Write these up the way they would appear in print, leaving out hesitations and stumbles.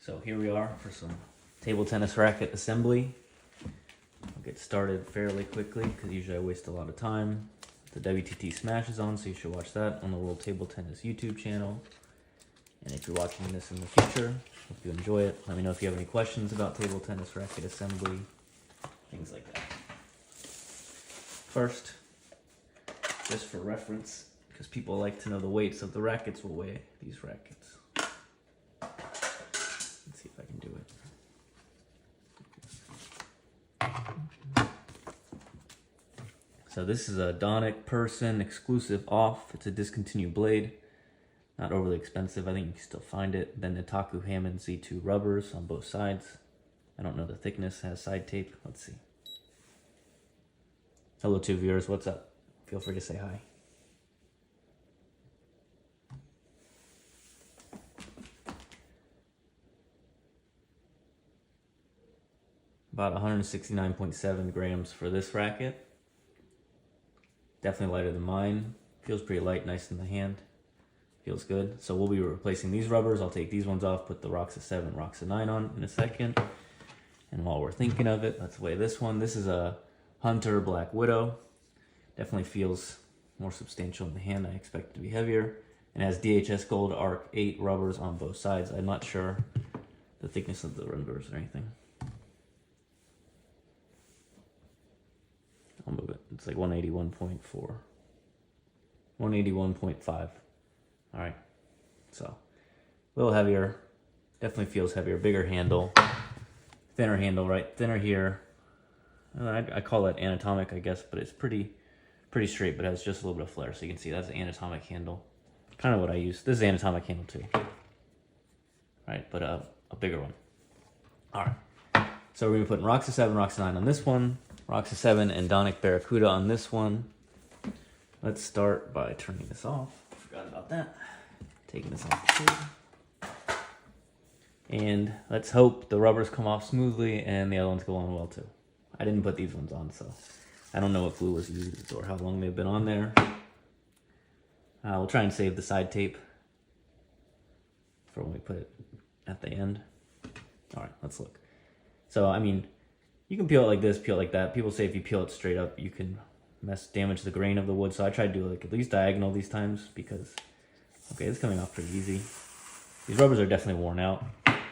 So here we are for some table tennis racket assembly. I'll get started fairly quickly because usually I waste a lot of time. The WTT Smash is on, so you should watch that on the World Table Tennis YouTube channel. And if you're watching this in the future, hope you enjoy it. Let me know if you have any questions about table tennis racket assembly, things like that. First, just for reference, because people like to know the weights of the rackets, we'll weigh these rackets. Let's see if I can do it. So this is a Donic Persson exclusive off. It's a discontinued blade. Not overly expensive. I think you can still find it. Then the Taku Hammond Z2 rubbers on both sides. I don't know the thickness. It has side tape. Let's see. Hello to viewers. What's up? Feel free to say hi. About 169.7 grams for this racket. Definitely lighter than mine. Feels pretty light, nice in the hand. Feels good. So we'll be replacing these rubbers. I'll take these ones off, put the Rakza 7, Rakza 9 on in a second. And while we're thinking of it, let's weigh this one. This is a Hunter Black Widow. Definitely feels more substantial in the hand. I expect it to be heavier. And it has DHS Gold Arc 8 rubbers on both sides. I'm not sure the thickness of the rubbers or anything. I'll move it. It's like 181.4. 181.5. All right. So a little heavier. Definitely feels heavier. Bigger handle. Thinner handle, right? Thinner here. I call that anatomic, I guess, but it's pretty straight, but has just a little bit of flare. So you can see that's the anatomic handle. Kind of what I use. This is anatomic handle too. Right, but a bigger one. All right. So we're going to put Rakza 7, Rakza 9 on this one. Rakza 7 and Donic Baracuda on this one. Let's start by turning this off. Forgot about that. Taking this off the table. And let's hope the rubbers come off smoothly and the other ones go on well too. I didn't put these ones on, so I don't know what glue was used or how long they've been on there. We'll try and save the side tape for when we put it at the end. All right, let's look. So, I mean, you can peel it like this, peel it like that. People say if you peel it straight up, you can damage the grain of the wood. So I try to do like at least diagonal these times because, okay, it's coming off pretty easy. These rubbers are definitely worn out,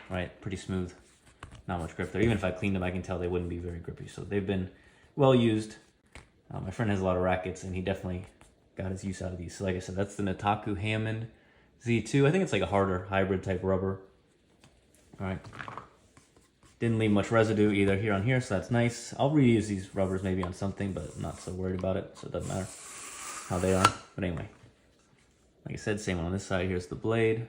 right? Pretty smooth. Not much grip there. Even if I cleaned them, I can tell they wouldn't be very grippy. So they've been well used. My friend has a lot of rackets, and he definitely got his use out of these. So like I said, that's the Taku Hammond Z2. I think it's like a harder hybrid type rubber. All right. Didn't leave much residue either here on here, so that's nice. I'll reuse these rubbers maybe on something, but not so worried about it, so it doesn't matter how they are. But anyway, like I said, same one on this side. Here's the blade.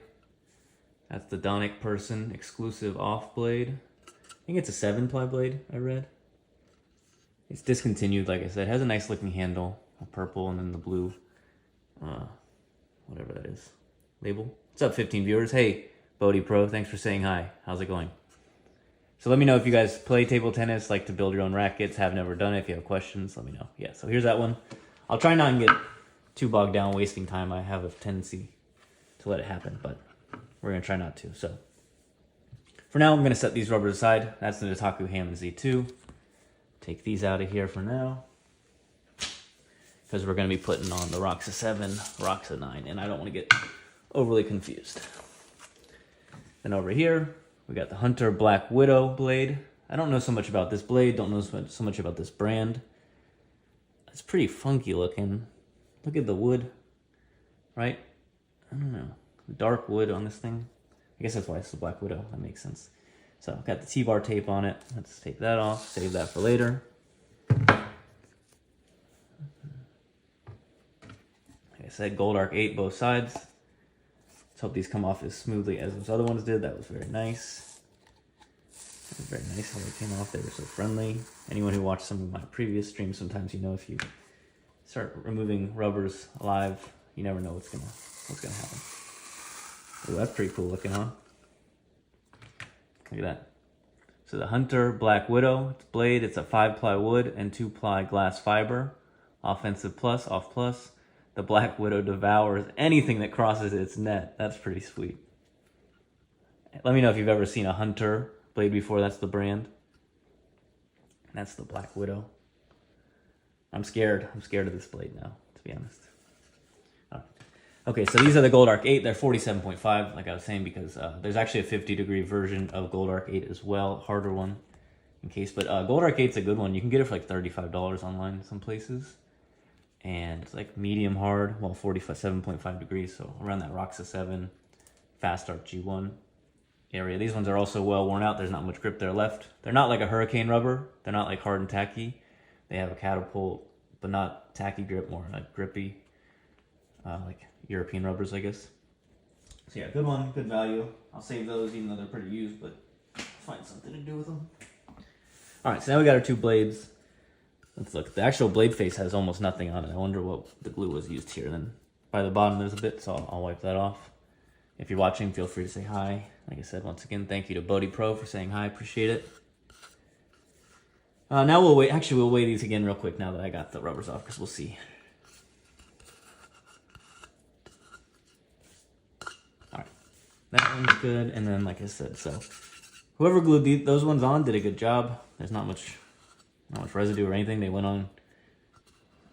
That's the Donic Persson exclusive off blade. I think it's a 7-ply blade, I read. It's discontinued, like I said. It has a nice looking handle, a purple, and then the blue, whatever that is, label. What's up, 15 viewers? Hey, Bodhi Pro, thanks for saying hi. How's it going? So let me know if you guys play table tennis, like to build your own rackets, have never done it. If you have questions, let me know. Yeah, so here's that one. I'll try not to get too bogged down wasting time. I have a tendency to let it happen, but we're going to try not to. So for now, I'm going to set these rubbers aside. That's the Taku Hammond Z2. Take these out of here for now because we're going to be putting on the Rakza 7, Rakza 9, and I don't want to get overly confused. Then over here, we got the Hunter Black Widow blade. I don't know so much about this blade. Don't know so much about this brand. It's pretty funky looking. Look at the wood, right? I don't know. Dark wood on this thing. I guess that's why it's the Black Widow. That makes sense. So I've got the T-bar tape on it. Let's take that off. Save that for later. Like I said, Gold Arc 8 both sides. Let's hope these come off as smoothly as those other ones did. That was very nice. That was very nice how they came off. They were so friendly. Anyone who watched some of my previous streams, sometimes you know if you start removing rubbers alive, you never know what's gonna happen. Ooh, that's pretty cool looking, huh? Look at that. So the Hunter Black Widow, it's blade, it's a 5-ply wood and 2-ply glass fiber. Offensive plus, off plus. The Black Widow devours anything that crosses its net. That's pretty sweet. Let me know if you've ever seen a Hunter blade before. That's the brand. That's the Black Widow. I'm scared. I'm scared of this blade now, to be honest. Okay, so these are the Gold Arc 8. They're 47.5, like I was saying, because there's actually a 50-degree version of Gold Arc 8 as well, harder one in case. But Gold Arc 8's a good one. You can get it for like $35 online in some places. And it's like medium hard, well, 47.5 degrees, so around that Rakza 7, Fast Arc G1 area. These ones are also well worn out. There's not much grip there left. They're not like a hurricane rubber. They're not like hard and tacky. They have a catapult, but not tacky grip, more like grippy, like European rubbers, I guess. So yeah, good one, good value. I'll save those even though they're pretty used, but find something to do with them. All right, so now we got our two blades. Let's look. The actual blade face has almost nothing on it. I wonder what the glue was used here. Then by the bottom there's a bit, so I'll wipe that off. If you're watching, feel free to say hi. Like I said, once again, thank you to Bodhi Pro for saying hi. Appreciate it. Now we'll wait. Actually, we'll weigh these again real quick now that I got the rubbers off, because we'll see. All right, that one's good. And then, like I said, so whoever glued those ones on did a good job. There's not much residue or anything. They went on,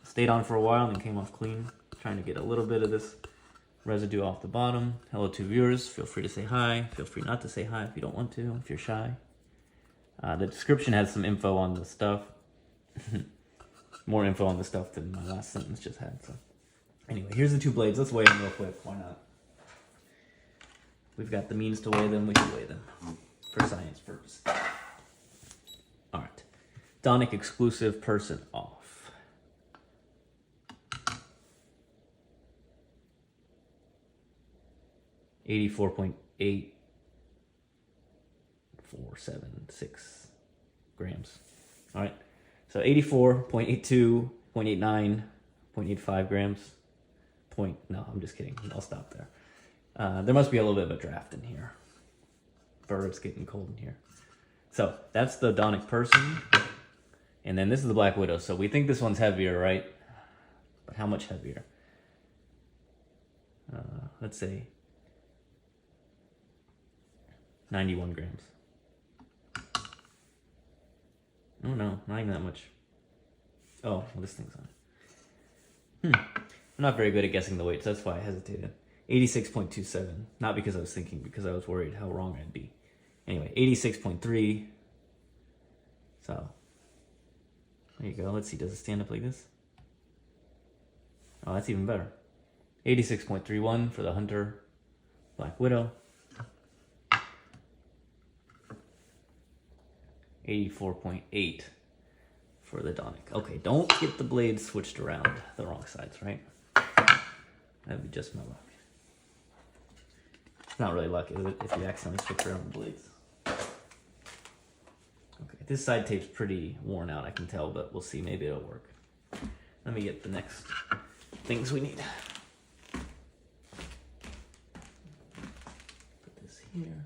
stayed on for a while, and then came off clean. Trying to get a little bit of this residue off the bottom. Hello to viewers. Feel free to say hi. Feel free not to say hi if you don't want to, if you're shy. The description has some info on the stuff. More info on the stuff than my last sentence just had. So anyway, here's the two blades. Let's weigh them real quick. Why not? We've got the means to weigh them. We can weigh them for science purposes. All right. Donic exclusive Persson off. $84.8476 grams. All right. So 84.82, 0.89, 0.85 grams. No, I'm just kidding. I'll stop there. There must be a little bit of a draft in here. It's getting cold in here. So that's the Donic Persson. And then this is the Black Widow. So we think this one's heavier, right? But how much heavier? Let's say 91 grams. Oh no, not even that much. Oh, well, this thing's on. I'm not very good at guessing the weights. That's why I hesitated. 86.27. Not because I was thinking, because I was worried how wrong I'd be. Anyway, 86.3. So, there you go. Let's see. Does it stand up like this? Oh, that's even better. 86.31 for the Hunter Black Widow. 84.8 for the Donic. Okay, don't get the blades switched around the wrong sides, right? That'd be just my luck. It's not really luck, is it, if you accidentally switch around the blades? Okay, this side tape's pretty worn out, I can tell, but we'll see. Maybe it'll work. Let me get the next things we need. Put this here.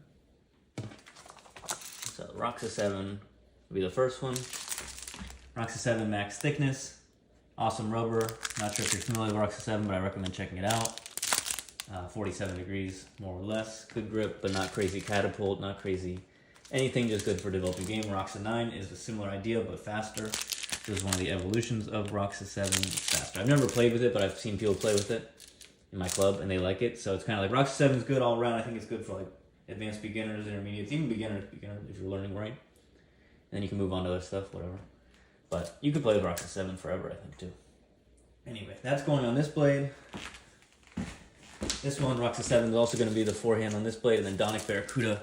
So Rakza 7 will be the first one. Rakza 7 max thickness. Awesome rubber. Not sure if you're familiar with Rakza 7, but I recommend checking it out. 47 degrees, more or less. Good grip, but not crazy catapult, not crazy anything, just good for developing game. Rakza 9 is a similar idea, but faster. This is one of the evolutions of Rakza 7. It's faster. I've never played with it, but I've seen people play with it in my club, and they like it. So it's kind of like Rakza 7 is good all around. I think it's good for like advanced beginners, intermediates, even beginners if you're learning right. And then you can move on to other stuff, whatever. But you could play with Rakza 7 forever, I think, too. Anyway, that's going on this blade. This one, Rakza 7, is also going to be the forehand on this blade, and then Donic Baracuda,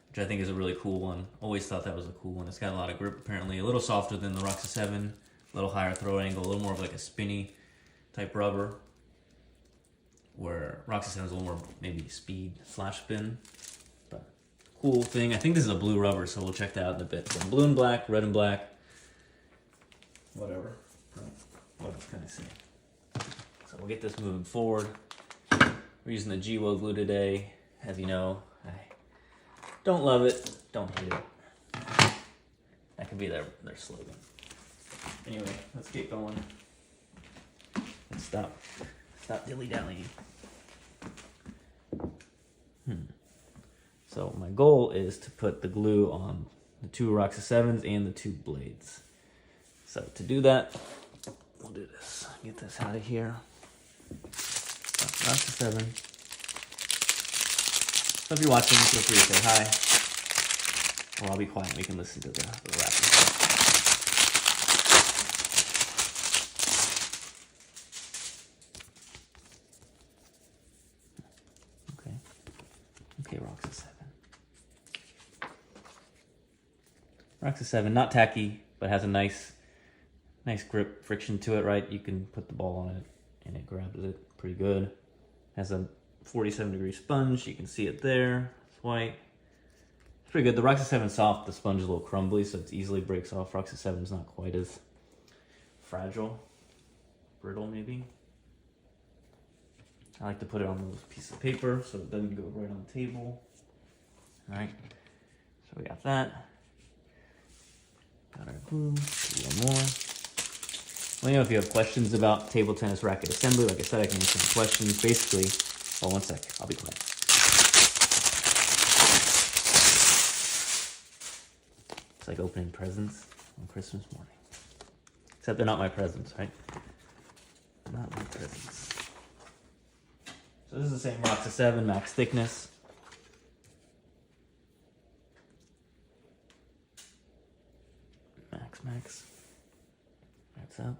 which I think is a really cool one. Always thought that was a cool one. It's got a lot of grip, apparently. A little softer than the Rakza 7, a little higher throw angle, a little more of like a spinny type rubber, where Rakza 7 is a little more maybe speed / spin. But cool thing. I think this is a blue rubber, so we'll check that out in a bit. So blue and black, red and black, whatever. What else can I say? So we'll get this moving forward. We're using the GWO glue today. As you know, I don't love it, don't hate it. That could be their slogan. Anyway, let's get going. Let's stop dilly-dallying. So my goal is to put the glue on the 2 Rakza 7s and the 2 blades. So to do that, we'll do this. Get this out of here. Rakza 7. So if you're watching, feel free to say hi. Or I'll be quiet and we can listen to the rapping. Okay, Rakza 7. Rakza 7, not tacky, but has a nice grip friction to it, right? You can put the ball on it and it grabs it pretty good. Has a 47-degree sponge, you can see it there. It's white. It's pretty good. The Rakza 7 is soft, the sponge is a little crumbly, so it easily breaks off. Rakza 7 is not quite as fragile, brittle maybe. I like to put it on a piece of paper so it doesn't go right on the table. All right, so we got that. Got our glue, one more. Let me know if you have questions about table tennis racket assembly. Like I said, I can answer the questions. Basically, oh, one sec, I'll be quiet. It's like opening presents on Christmas morning. Except they're not my presents, right? Not my presents. So this is the same Rakza 7, max thickness. Max. That's up.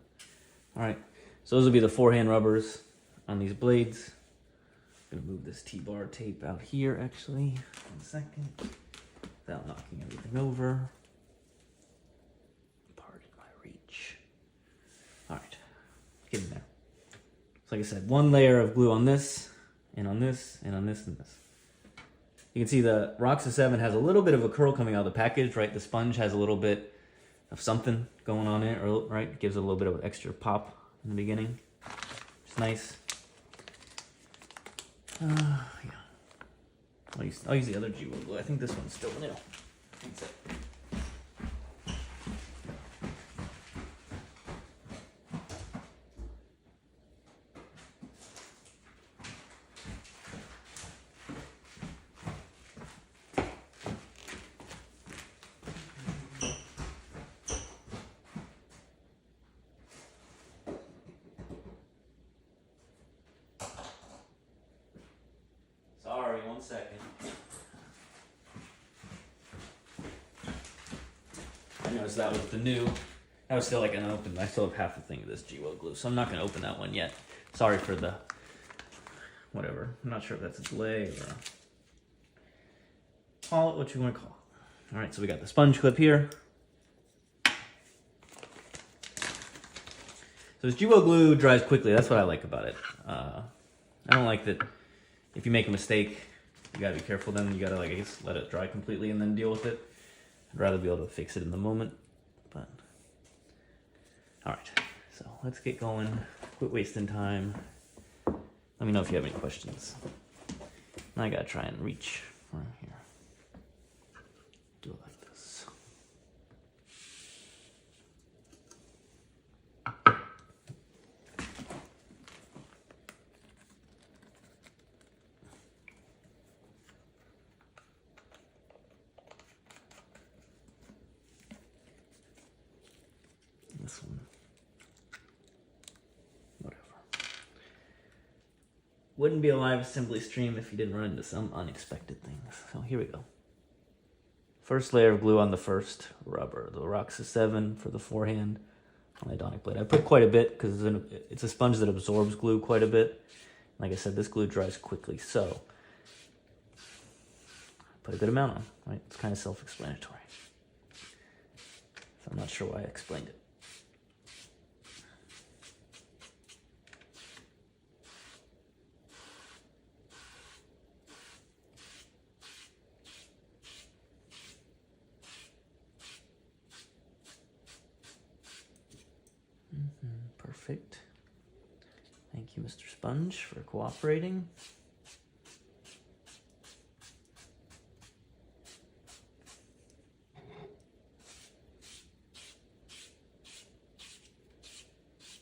Alright, so those will be the forehand rubbers on these blades. I'm gonna move this T-bar tape out here actually. 1 second. Without knocking everything over. Pardon my reach. Alright, get in there. So like I said, 1 layer of glue on this, and on this, and on this, and this. You can see the Rakza 7 has a little bit of a curl coming out of the package, right? The sponge has a little bit of something going on in it, or, right? It gives it a little bit of an extra pop in the beginning. It's nice. Yeah. I'll use the other G glue. I think this one's still new. That's it. Sorry, 1 second. I noticed that was the new. That was still like unopened. I still have half the thing of this G-Well glue, so I'm not going to open that one yet. Sorry for the whatever. I'm not sure if that's a delay or call it what you want to call it. All right, so we got the sponge clip here. So this G-Well glue dries quickly. That's what I like about it. I don't like that. If you make a mistake, you gotta be careful then. You gotta, like, I guess, let it dry completely and then deal with it. I'd rather be able to fix it in the moment, but. All right, so let's get going. Quit wasting time. Let me know if you have any questions. I gotta try and reach from here. Do it like this. This one. Whatever. Wouldn't be a live assembly stream if you didn't run into some unexpected things. So here we go. First layer of glue on the first rubber. The Rakza 7 for the forehand on the Donic blade. I put quite a bit because it's a sponge that absorbs glue quite a bit. Like I said, this glue dries quickly, so put a good amount on, right? It's kind of self-explanatory. So I'm not sure why I explained it. Perfect. Thank you, Mr. Sponge, for cooperating.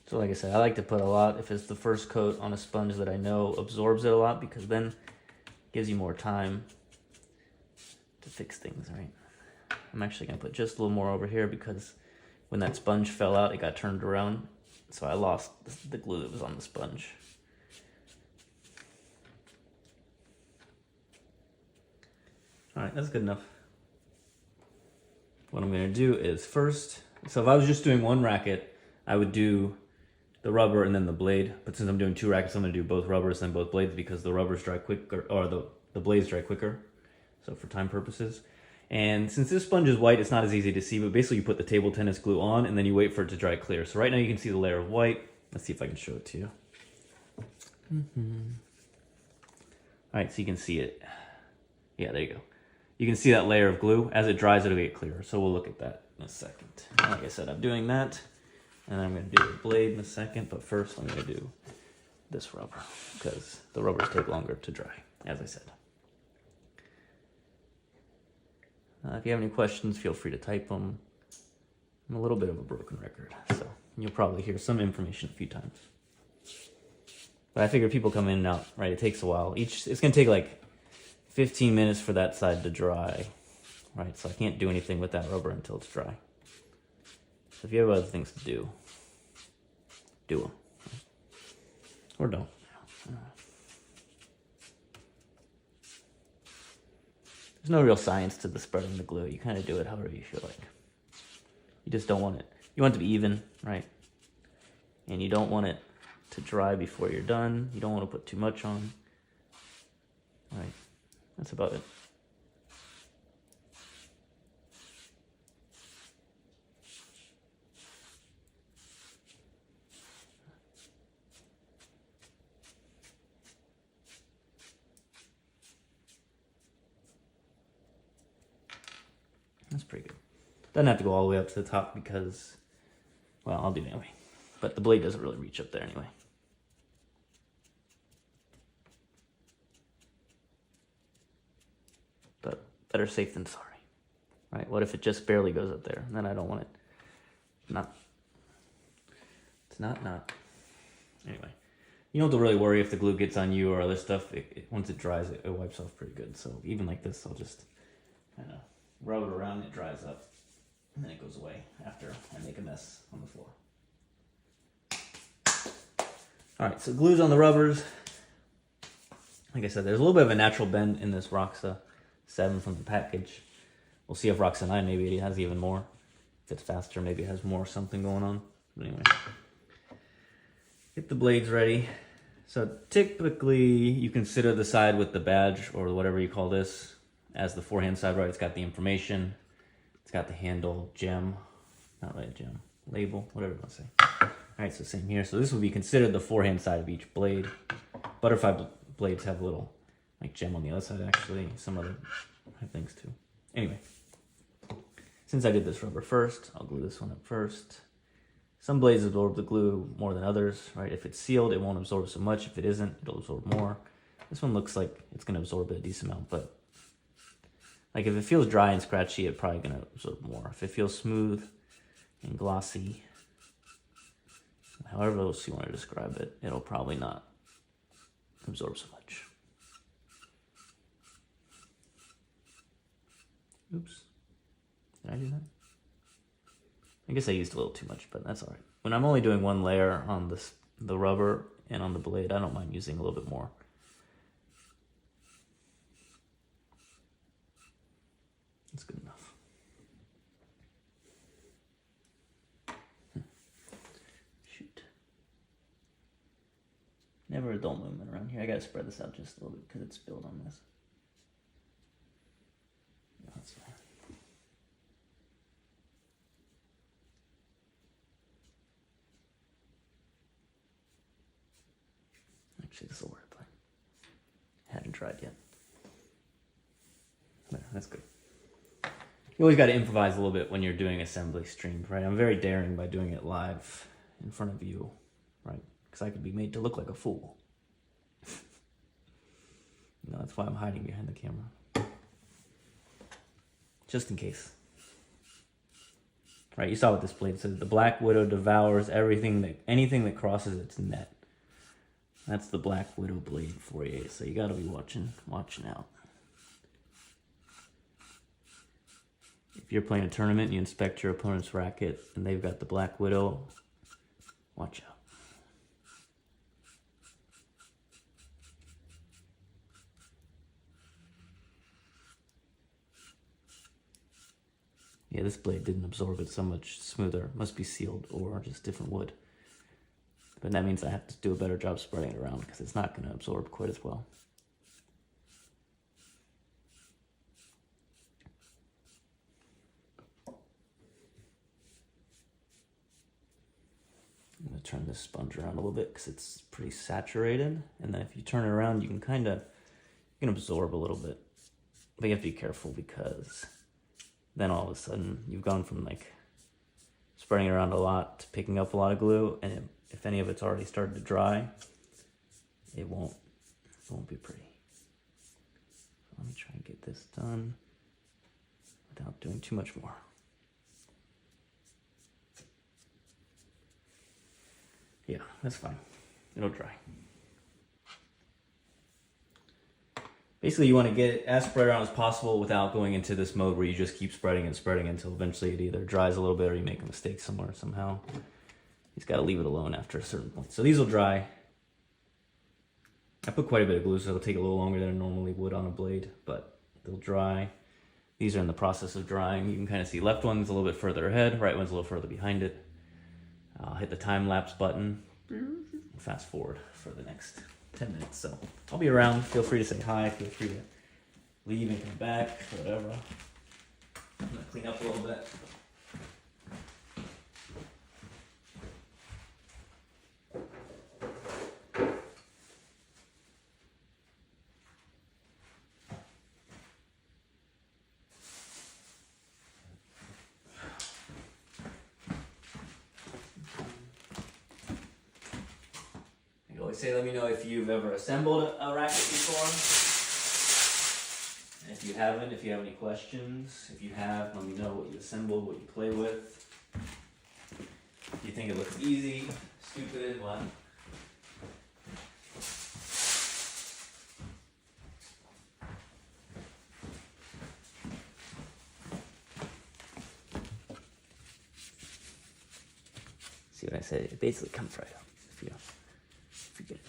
So like I said, I like to put a lot if it's the first coat on a sponge that I know absorbs it a lot, because then it gives you more time fix things, right? I'm actually gonna put just a little more over here because when that sponge fell out, it got turned around. So I lost the glue that was on the sponge. All right, that's good enough. What I'm gonna do is first, so if I was just doing one racket, I would do the rubber and then the blade. But since I'm doing two rackets, I'm gonna do both rubbers and both blades because the rubbers dry quicker, or the blades dry quicker. So for time purposes. And since this sponge is white, it's not as easy to see, but basically you put the table tennis glue on and then you wait for it to dry clear. So right now you can see the layer of white. Let's see if I can show it to you. All right, so you can see it. Yeah, there you go. You can see that layer of glue. As it dries, it'll get clearer. So we'll look at that in a second. Like I said, I'm doing that. And I'm going to do the blade in a second. But first, I'm going to do this rubber because the rubbers take longer to dry, as I said. If you have any questions, feel free to type them. I'm a little bit of a broken record, so you'll probably hear some information a few times. But I figure people come in and out, right? It takes a while. It's going to take like 15 minutes for that side to dry, right? So I can't do anything with that rubber until it's dry. So if you have other things to do, do them. Or don't. There's no real science to the spreading the glue. You kind of do it however you feel like. You just don't want it. You want it to be even, right? And you don't want it to dry before you're done. You don't want to put too much on. Right. That's about it. That's pretty good. Doesn't have to go all the way up to the top because, well, I'll do it anyway. But the blade doesn't really reach up there anyway. But better safe than sorry, right? What if it just barely goes up there? Then I don't want it. It's not. Anyway, you don't have to really worry if the glue gets on you or other stuff. Once it dries, it wipes off pretty good. So even like this, I'll just kind of rub it around, it dries up, and then it goes away after I make a mess on the floor. All right, so glue's on the rubbers. Like I said, there's a little bit of a natural bend in this Rakza 7 from the package. We'll see if Rakza 9, maybe it has even more. If it's faster, maybe it has more something going on. But anyway, get the blades ready. So typically, you consider the side with the badge or whatever you call this as the forehand side, right? It's got the information, it's got the handle, gem, not really a gem, label, whatever you want to say. All right, so same here. So this would be considered the forehand side of each blade. Butterfly blades have a little like gem on the other side, actually. Some other have things too. Anyway, since I did this rubber first, I'll glue this one up first. Some blades absorb the glue more than others, right? If it's sealed, it won't absorb so much. If it isn't, it'll absorb more. This one looks like it's gonna absorb a decent amount, but like if it feels dry and scratchy, it's probably gonna absorb more. If it feels smooth and glossy, however else you want to describe it, it'll probably not absorb so much. Oops, did I do that? I guess I used a little too much, but that's all right. When I'm only doing one layer on the rubber and on the blade, I don't mind using a little bit more. That's good enough. Shoot. Never a dull movement around here. I gotta spread this out just a little bit because it's spilled on this. That's fine. Actually, this will work, but I haven't tried yet. There, that's good. You always got to improvise a little bit when you're doing assembly streams, right? I'm very daring by doing it live in front of you, right? Because I could be made to look like a fool. No, that's why I'm hiding behind the camera. Just in case. Right, you saw what this blade says. The Black Widow devours anything that crosses its net. That's the Black Widow blade for you, so you gotta be watching out. if you're playing a tournament and you inspect your opponent's racket and they've got the Black Widow, watch out. Yeah, this blade didn't absorb it so much smoother. It must be sealed or just different wood. But that means I have to do a better job spreading it around because it's not going to absorb quite as well. I'm going to turn this sponge around a little bit because it's pretty saturated. And then if you turn it around, you can absorb a little bit. But you have to be careful because then all of a sudden you've gone from like spreading it around a lot to picking up a lot of glue, and if any of it's already started to dry, it won't be pretty. So let me try and get this done without doing too much more. Yeah, that's fine. It'll dry. Basically, you want to get it as spread around as possible without going into this mode where you just keep spreading and spreading until eventually it either dries a little bit or you make a mistake somewhere somehow. You just got to leave it alone after a certain point. So these will dry. I put quite a bit of glue, so it'll take a little longer than it normally would on a blade, but they'll dry. These are in the process of drying. You can kind of see left one's a little bit further ahead, right one's a little further behind it. I'll hit the time lapse button, fast forward for the next 10 minutes. So I'll be around. Feel free to say hi. Feel free to leave and come back, whatever. I'm going to clean up a little bit. Say, let me know if you've ever assembled a racket before. And if you haven't, if you have any questions. If you have, let me know what you assembled, what you play with. If you think it looks easy, stupid, what? See what I said? It basically comes right up if you forget it.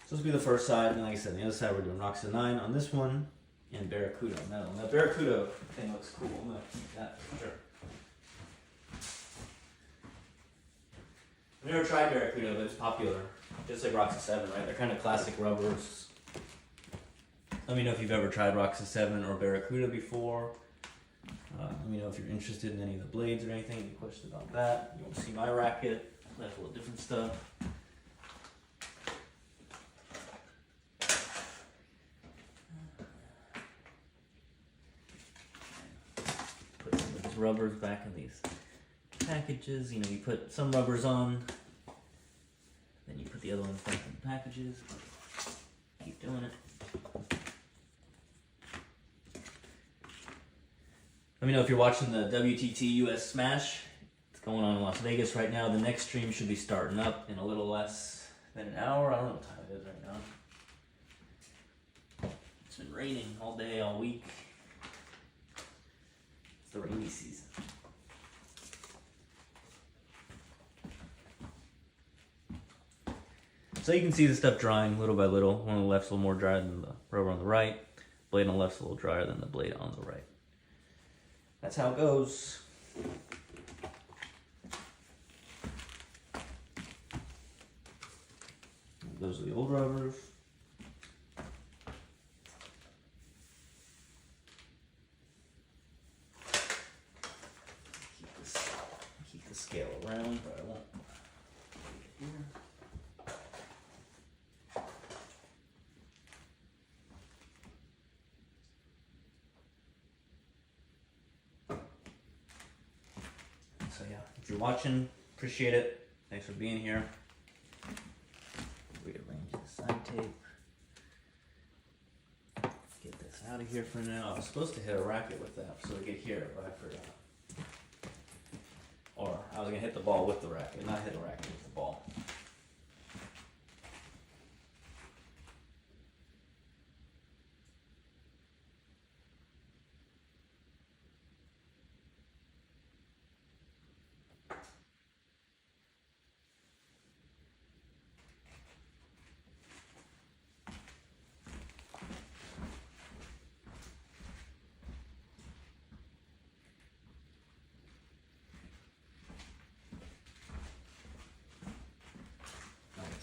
So this will be the first side, and like I said, on the other side we're doing Rakza 9 on this one, and Baracuda on that one. That Baracuda thing looks cool. I'm gonna keep that for sure. I've never tried Baracuda, but it's popular. Just like Rakza 7, right? They're kind of classic rubbers. Let me know if you've ever tried Rakza 7 or Baracuda before. Let me know if you're interested in any of the blades or anything. Any questions about that? You want to see my racket? That's a little different stuff. Put some of these rubbers back in these packages. You know, you put some rubbers on, then you put the other ones back in the packages. Keep doing it. Let me know if you're watching the WTT US Smash. It's going on in Las Vegas right now. The next stream should be starting up in a little less than an hour. I don't know what time it is right now. It's been raining all day, all week. It's the rainy season. So you can see the stuff drying little by little. One on the left's a little more dry than the rubber on the right. Blade on the left's a little drier than the blade on the right. That's how it goes. Those are the old rubbers. Keep the scale around, but I won't. Here. So yeah, if you're watching, appreciate it. Thanks for being here. Rearrange the side tape. Get this out of here for now. I was supposed to hit a racket with that so we could hear it, but I forgot. Or I was gonna hit the ball with the racket, not hit a racket with the ball.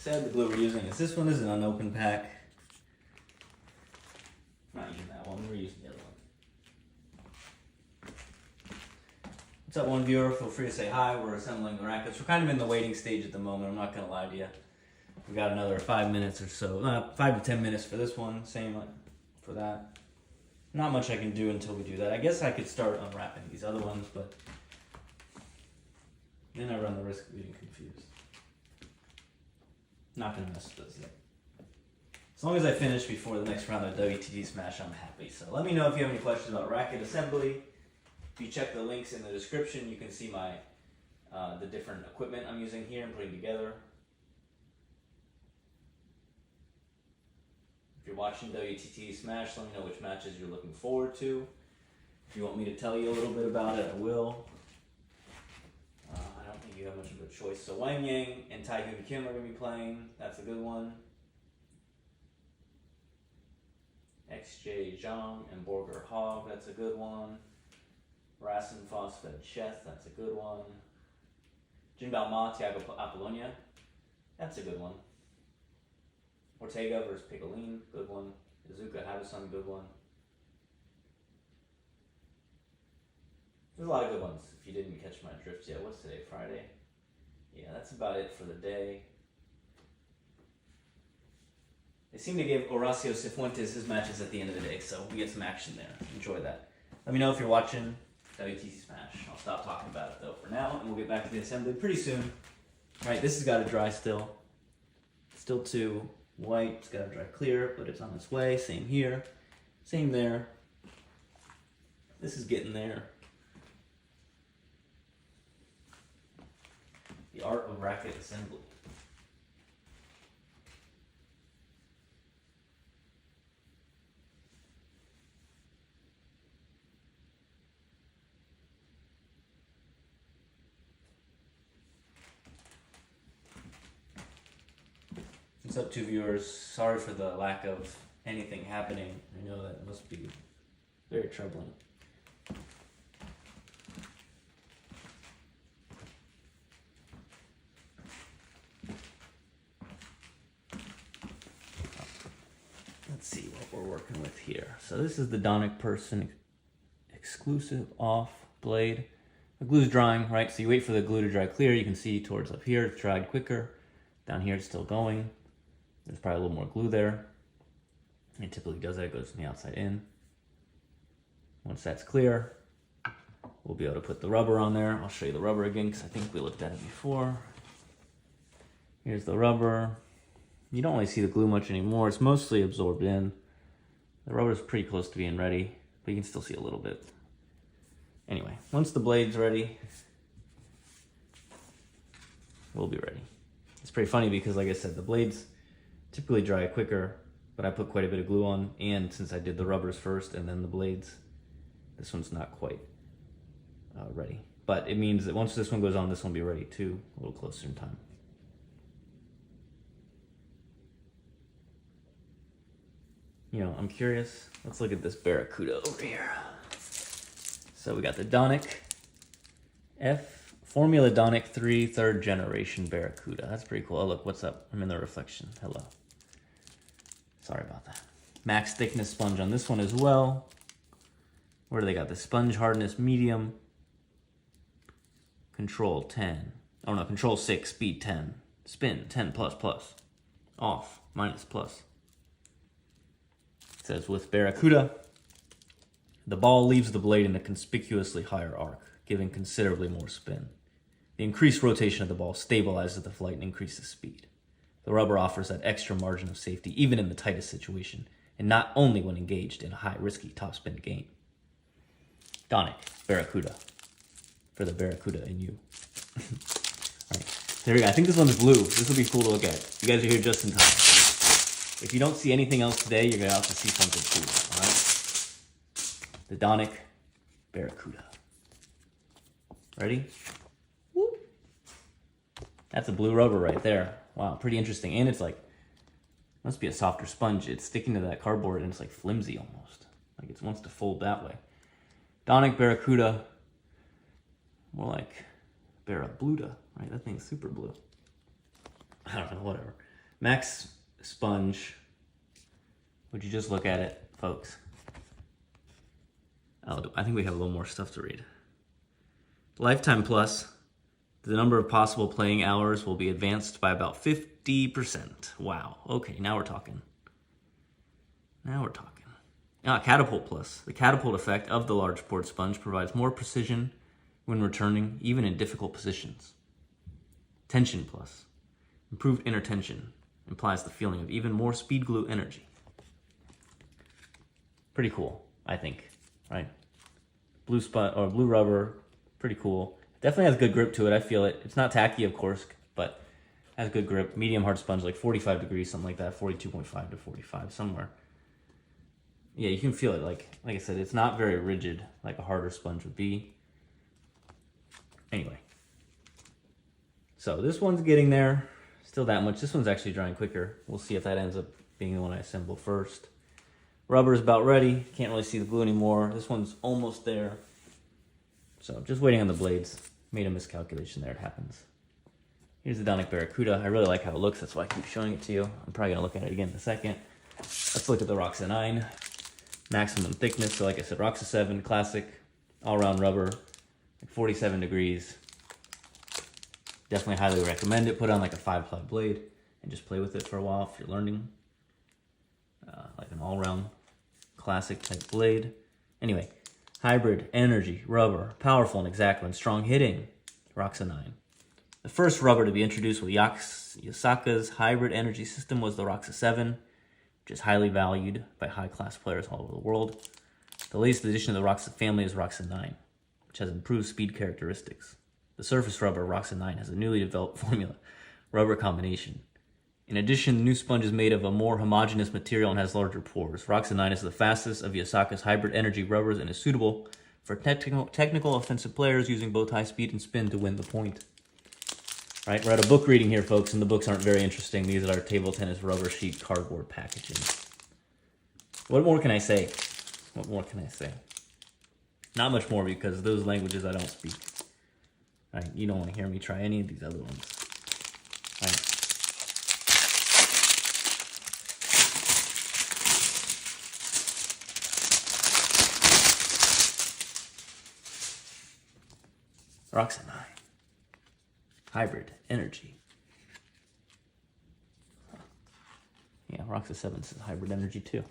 Said the glue we're using is this one. This is an unopened pack. I'm not using that one, we're using the other one. What's up, one viewer? Feel free to say hi. We're assembling the rackets. We're kind of in the waiting stage at the moment, I'm not going to lie to you. We got another 5 minutes or so, 5 to 10 minutes for this one, same for that. Not much I can do until we do that. I guess I could start unwrapping these other ones, but then I run the risk of getting confused. Not going to mess with those yet. As long as I finish before the next round of WTT Smash, I'm happy. So let me know if you have any questions about racket assembly. If you check the links in the description, you can see my the different equipment I'm using here and putting together. If you're watching WTT Smash, let me know which matches you're looking forward to. If you want me to tell you a little bit about it, I will. I don't think you have much of a choice. So Wang Yang and Taehoon Kim are going to be playing. That's a good one. XJ Zhang and Borger Hogg, that's a good one. Rasen Phosphate Cheth, that's a good one. Jinbao Ma, Thiago Apollonia, that's a good one. Ortega versus Piccoline, good one. Izuka Harusan, good one. There's a lot of good ones if you didn't catch my drift yet. What's today, Friday? Yeah, that's about it for the day. They seem to give Horacio Cifuentes his matches at the end of the day, so we get some action there. Enjoy that. Let me know if you're watching WTC Smash. I'll stop talking about it though for now, and we'll get back to the assembly pretty soon. All right, this has got to dry still. Still too white. It's got to dry clear, but it's on its way. Same here. Same there. This is getting there. The art of racket assembly. What's up, two viewers? Sorry for the lack of anything happening. I know that must be very troubling. Let's see what we're working with here. So this is the Donic Persson exclusive off blade. The glue's drying, right? So you wait for the glue to dry clear. You can see towards up here, it's dried quicker. Down here, it's still going. There's probably a little more glue there. It typically does that, it goes from the outside in. Once that's clear, we'll be able to put the rubber on there. I'll show you the rubber again because I think we looked at it before. Here's the rubber. You don't really see the glue much anymore. It's mostly absorbed in. The rubber's pretty close to being ready, but you can still see a little bit. Anyway, once the blade's ready, we'll be ready. It's pretty funny because, like I said, the blades typically dry quicker, but I put quite a bit of glue on, and since I did the rubbers first and then the blades, this one's not quite ready. But it means that once this one goes on, this one will be ready too, a little closer in time. You know, I'm curious. Let's look at this Baracuda over here. So we got the Donic Formula Donic 3 3rd generation Baracuda. That's pretty cool. Oh, look, what's up? I'm in the reflection. Hello. Sorry about that. Max thickness sponge on this one as well. Where do they got? The sponge hardness medium. Control 10. Oh no, control 6, speed 10. Spin 10 plus plus. Off, minus plus. It says with Baracuda, the ball leaves the blade in a conspicuously higher arc, giving considerably more spin. The increased rotation of the ball stabilizes the flight and increases speed. The rubber offers that extra margin of safety even in the tightest situation, and not only when engaged in a high risky topspin game. Donic, Baracuda. For the Baracuda in you. Alright, there we go. I think this one's blue. This will be cool to look at. You guys are here just in time. If you don't see anything else today, you're going to have to see something cool. Alright? The Donic Baracuda. Ready? Whoop. That's a blue rubber right there. Wow, pretty interesting. And it's like, must be a softer sponge. It's sticking to that cardboard and it's like flimsy almost. Like it wants to fold that way. Donic Baracuda. More like Barabluda, right? That thing's super blue. I don't know, whatever. Max sponge. Would you just look at it, folks? I think we have a little more stuff to read. Lifetime Plus. The number of possible playing hours will be advanced by about 50%. Wow. Okay, now we're talking. Catapult Plus. The catapult effect of the large port sponge provides more precision when returning, even in difficult positions. Tension Plus. Improved inner tension implies the feeling of even more speed glue energy. Pretty cool, I think, right? Blue rubber, pretty cool. Definitely has good grip to it. I feel it. It's not tacky, of course, but has good grip. Medium hard sponge, like 45 degrees, something like that. 42.5 to 45, somewhere. Yeah, you can feel it. Like I said, it's not very rigid, like a harder sponge would be. Anyway, so this one's getting there. Still that much. This one's actually drying quicker. We'll see if that ends up being the one I assemble first. Rubber is about ready. Can't really see the glue anymore. This one's almost there. So just waiting on the blades. Made a miscalculation there. It happens. Here's the Donic Barracuda. I really like how it looks. That's why I keep showing it to you. I'm probably going to look at it again in a second. Let's look at the Rakza 9. Maximum thickness. So like I said, Rakza 7, classic, all-around rubber, like 47 degrees. Definitely highly recommend it. Put on like a 5-ply blade and just play with it for a while if you're learning. Like an all-around classic type blade. Anyway, hybrid, energy, rubber, powerful and exact when strong hitting, Rakza 9. The first rubber to be introduced with Yasaka's hybrid energy system was the Rakza 7, which is highly valued by high-class players all over the world. The latest addition to the Rakza family is Rakza 9, which has improved speed characteristics. The surface rubber Rakza 9 has a newly developed formula, rubber combination. In addition, the new sponge is made of a more homogeneous material and has larger pores. Rakza 9 is the fastest of Yasaka's hybrid energy rubbers and is suitable for technical offensive players using both high speed and spin to win the point. Right, we're at a book reading here, folks, and the books aren't very interesting. These are table tennis rubber sheet cardboard packaging. What more can I say? What more can I say? Not much more, because those languages I don't speak. Right, you don't want to hear me try any of these other ones. Right. Rakza 9. Hybrid energy. Yeah, Rakza 7 says hybrid energy too.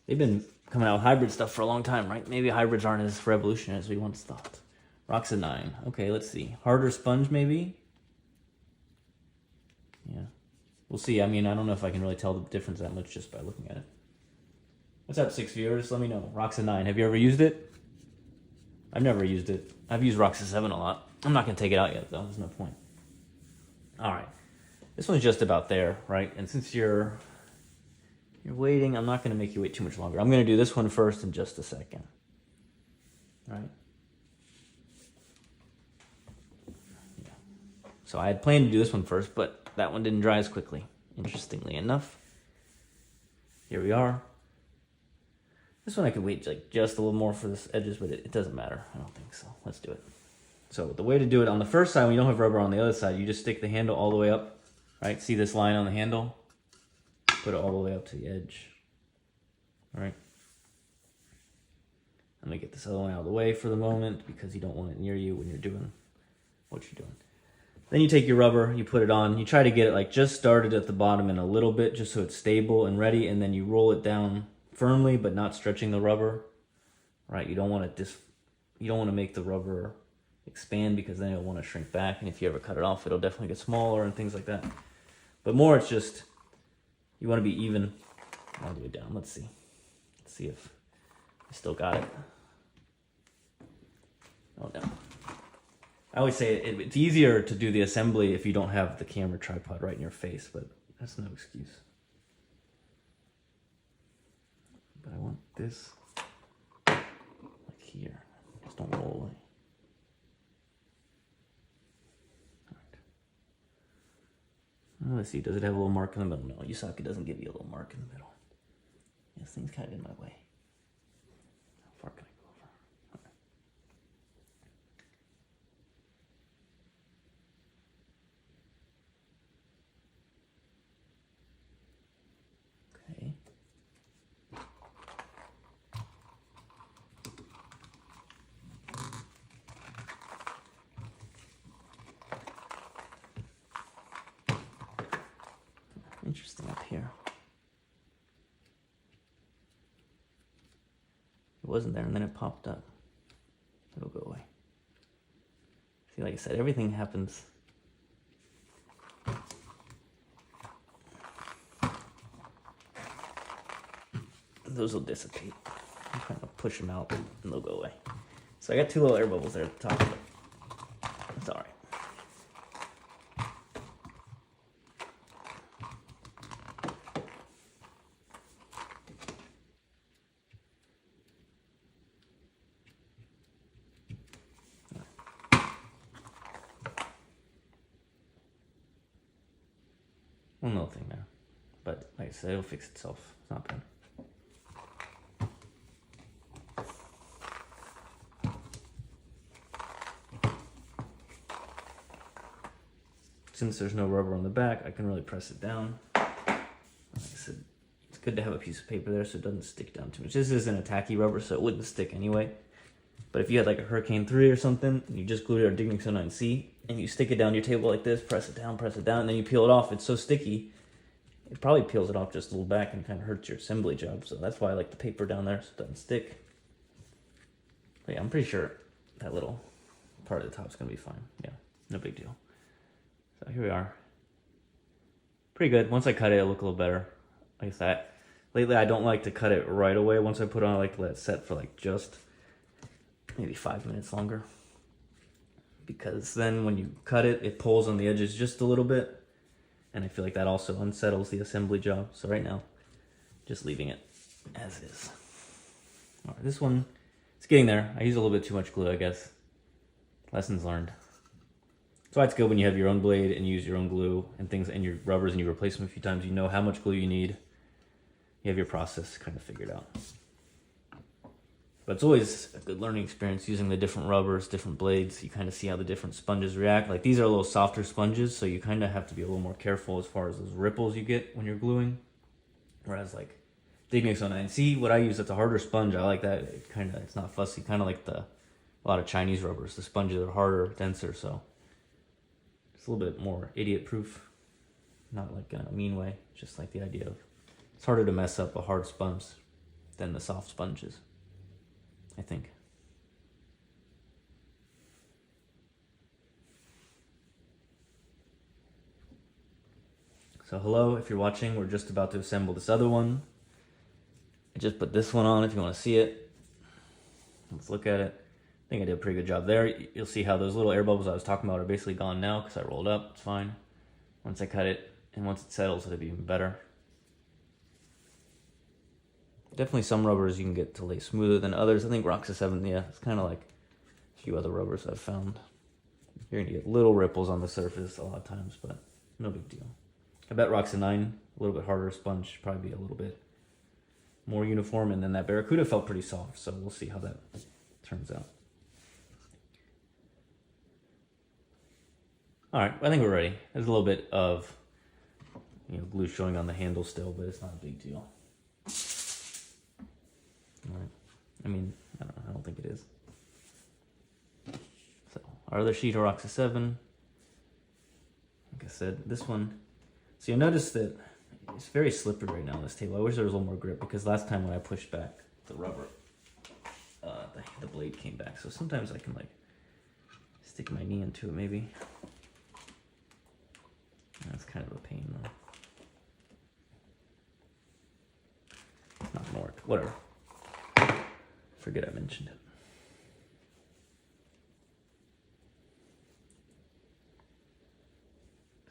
They've been coming out with hybrid stuff for a long time, right? Maybe hybrids aren't as revolutionary as we once thought. Rakza 9. Okay, let's see. Harder sponge, maybe? Yeah. We'll see. I mean, I don't know if I can really tell the difference that much just by looking at it. What's up, 6 viewers? Let me know. Rakza 9. Have you ever used it? I've never used it. I've used Rakza 7 a lot. I'm not going to take it out yet, though. There's no point. All right. This one's just about there, right? And since you're waiting, I'm not going to make you wait too much longer. I'm going to do this one first in just a second. All right? Yeah. So I had planned to do this one first, but that one didn't dry as quickly, interestingly enough. Here we are. This one I could wait like just a little more for this edges, but it doesn't matter. I don't think so. Let's do it. So the way to do it, on the first side, when you don't have rubber on the other side, you just stick the handle all the way up, right? See this line on the handle? Put it all the way up to the edge. All right. I'm going to get this other one out of the way for the moment because you don't want it near you when you're doing what you're doing. Then you take your rubber, you put it on. You try to get it like just started at the bottom and a little bit just so it's stable and ready, and then you roll it down firmly but not stretching the rubber. Right? You don't want to make the rubber expand because then it'll want to shrink back, and if you ever cut it off, it'll definitely get smaller and things like that. But more, it's just you want to be even all the way down. Let's see if I still got it. Oh no. I always say it's easier to do the assembly if you don't have the camera tripod right in your face, but that's no excuse. But I want this like here. Just don't roll away. Let's see, does it have a little mark in the middle? No, Yasaka doesn't give you a little mark in the middle. This thing's kind of in my way. How far can I go over? Okay. here. It wasn't there, and then it popped up. It'll go away. See, like I said, everything happens. Those will dissipate. I'm trying to push them out, and they'll go away. So I got 2 little air bubbles there at the top, but it's all right. One little thing there, but like I said, it'll fix itself. It's not bad. Since there's no rubber on the back, I can really press it down. Like I said, it's good to have a piece of paper there so it doesn't stick down too much. This isn't a tacky rubber, so it wouldn't stick anyway. But if you had like a Hurricane 3 or something, and you just glued it or Dignics 09C, and you stick it down your table like this, press it down, and then you peel it off, it's so sticky, it probably peels it off just a little back and kind of hurts your assembly job. So that's why I like the paper down there so it doesn't stick. But yeah, I'm pretty sure that little part of the top is going to be fine. Yeah, no big deal. So here we are. Pretty good. Once I cut it, it'll look a little better. Like I said, lately I don't like to cut it right away. Once I put it on, I like to let it set for like just maybe 5 minutes longer. Because then when you cut it, it pulls on the edges just a little bit. And I feel like that also unsettles the assembly job. So right now, just leaving it as is. All right, this one, it's getting there. I use a little bit too much glue, I guess. Lessons learned. That's why it's good when you have your own blade and you use your own glue and things and your rubbers and you replace them a few times. You know how much glue you need. You have your process kind of figured out. But it's always a good learning experience using the different rubbers, different blades. You kind of see how the different sponges react. Like these are a little softer sponges, so you kind of have to be a little more careful as far as those ripples you get when you're gluing. Whereas like Dignics 09C, what I use, that's a harder sponge. I like that. It's not fussy. Kind of like a lot of Chinese rubbers. The sponges are harder, denser, so it's a little bit more idiot-proof. Not like in a mean way. Just like the idea of it's harder to mess up a hard sponge than the soft sponges, I think. So hello, if you're watching, we're just about to assemble this other one. I just put this one on if you want to see it. Let's look at it. I think I did a pretty good job there. You'll see how those little air bubbles I was talking about are basically gone now because I rolled up. It's fine. Once I cut it and once it settles, it'll be even better. Definitely some rubbers you can get to lay smoother than others. I think Rakza 7, yeah, it's kind of like a few other rubbers I've found. You're going to get little ripples on the surface a lot of times, but no big deal. I bet Rakza 9, a little bit harder sponge, probably be a little bit more uniform. And then that Baracuda felt pretty soft, so we'll see how that turns out. All right, I think we're ready. There's a little bit of glue showing on the handle still, but it's not a big deal. All right. I mean, I don't know. I don't think it is. So our other sheet, Rakza 7. Like I said, this one. So you'll notice that it's very slippery right now on this table. I wish there was a little more grip because last time when I pushed back the rubber, the blade came back. So sometimes I can like stick my knee into it maybe. That's kind of a pain though. Not gonna work. Whatever. Forget I mentioned it.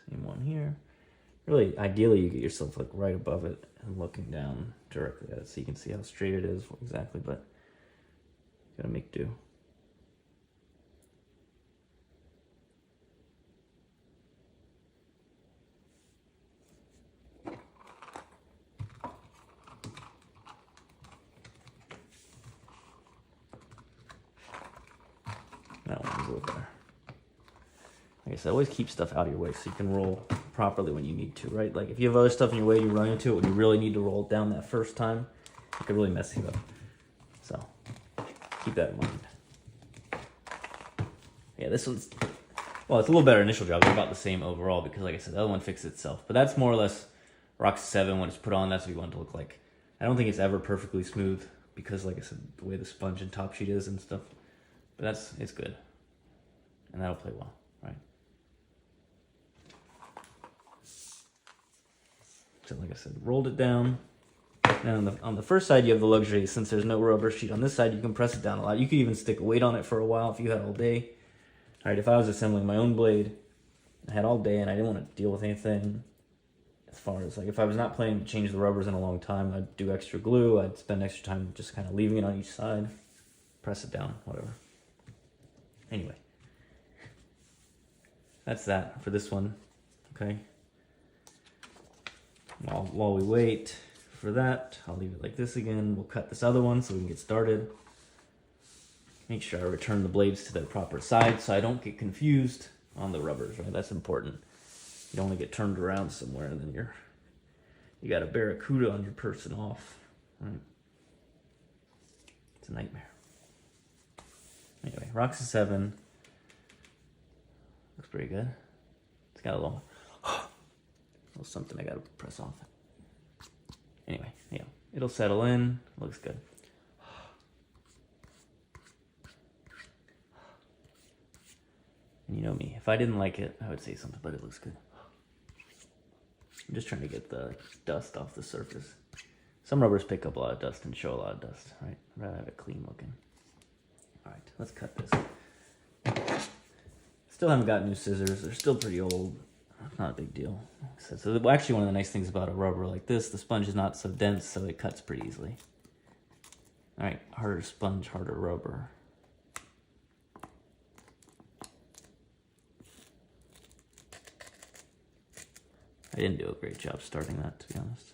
Same one here. Really, ideally, you get yourself like right above it and looking down directly at it so you can see how straight it is exactly, but you gotta make do. That one's a little better. Like I said, always keep stuff out of your way so you can roll properly when you need to, right? Like if you have other stuff in your way, you run into it when you really need to roll it down that first time, it could really mess you up. So keep that in mind. Yeah, this one's, well, it's a little better initial job. They're about the same overall because like I said, the other one fixed itself. But that's more or less Rakza 7, when it's put on, that's what you want it to look like. I don't think it's ever perfectly smooth because, like I said, the way the sponge and top sheet is and stuff. But it's good. And that'll play well, right? So like I said, rolled it down. Now on the first side, you have the luxury, since there's no rubber sheet on this side, you can press it down a lot. You could even stick a weight on it for a while if you had all day. All right, if I was assembling my own blade, I had all day and I didn't want to deal with anything as far as, like, if I was not planning to change the rubbers in a long time, I'd do extra glue. I'd spend extra time just kind of leaving it on each side, press it down, whatever. Anyway, that's that for this one, okay? While we wait for that, I'll leave it like this again. We'll cut this other one so we can get started. Make sure I return the blades to their proper side so I don't get confused on the rubbers, right? That's important. You don't want to get turned around somewhere and then you got a Baracuda on your person off, right? It's a nightmare. Anyway, Rakza 7 looks pretty good. It's got a little something I gotta press off. Anyway, yeah, it'll settle in. Looks good. And you know me, if I didn't like it, I would say something, but it looks good. I'm just trying to get the dust off the surface. Some rubbers pick up a lot of dust and show a lot of dust, right? I'd rather have it clean looking. All right, let's cut this. Still haven't got new scissors. They're still pretty old. Not a big deal. So actually, one of the nice things about a rubber like this, the sponge is not so dense, so it cuts pretty easily. All right, harder sponge, harder rubber. I didn't do a great job starting that, to be honest.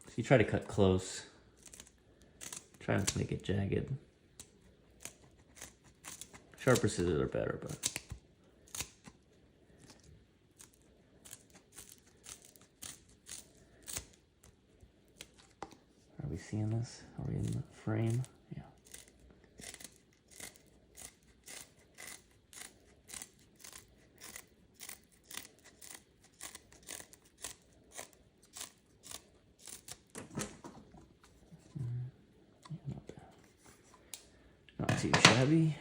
So you try to cut close. Try not to make it jagged. Sharper scissors are better, but are we seeing this? Are we in the frame? Yeah. Not bad. Not too shabby.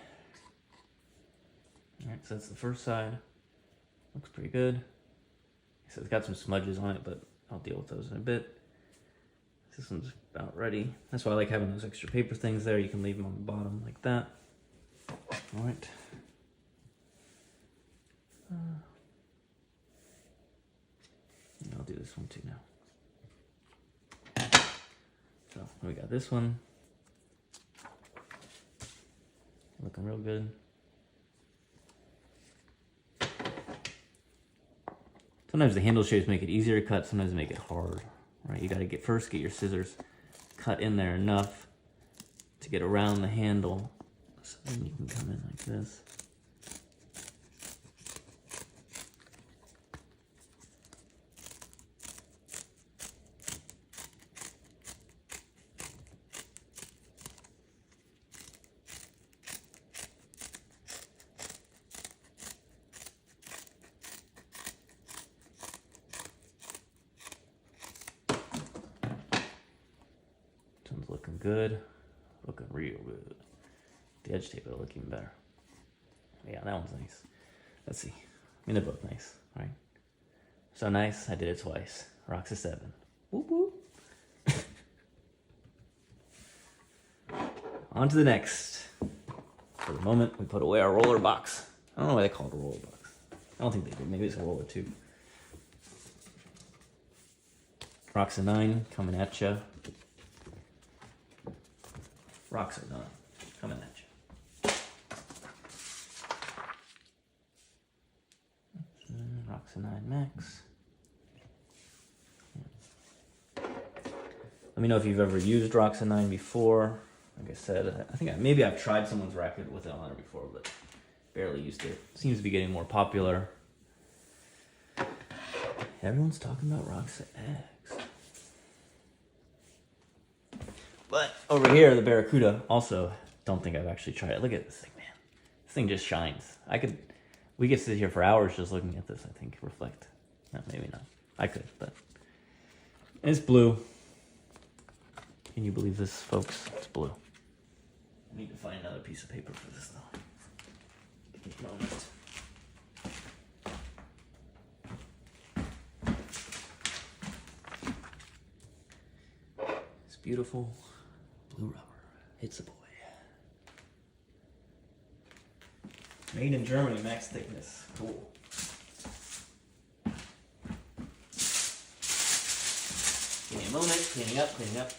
Alright, so that's the first side. Looks pretty good. So it's got some smudges on it, but I'll deal with those in a bit. This one's about ready. That's why I like having those extra paper things there. You can leave them on the bottom like that. Alright. I'll do this one too now. So we got this one. Looking real good. Sometimes the handle shapes make it easier to cut, sometimes they make it hard, right? You gotta first get your scissors cut in there enough to get around the handle. So then you can come in like this. Looking good, looking real good. The edge tape will look even better. Yeah, that one's nice. Let's see. I mean, they're both nice, right? So nice, I did it twice. Rakza 7. Whoop whoop. On to the next. For the moment, we put away our roller box. I don't know why they call it a roller box. I don't think they did. Maybe it's a roller too. Rakza 9 coming at ya. Rakza 9 coming at you. Rakza 9 Max. Let me know if you've ever used Rakza 9 before. Like I said, I think maybe I've tried someone's racket with it on there before, but barely used it. Seems to be getting more popular. Everyone's talking about Rakza X. But over here, the Baracuda, also don't think I've actually tried it. Look at this thing, man. This thing just shines. We could sit here for hours just looking at this, I think, reflect. No, maybe not. I could, but... It's blue. Can you believe this, folks? It's blue. I need to find another piece of paper for this, though. Give me a moment. It's beautiful blue rubber. It's a boy. Made in Germany, max thickness. Cool. Give me a moment. Cleaning up, cleaning up.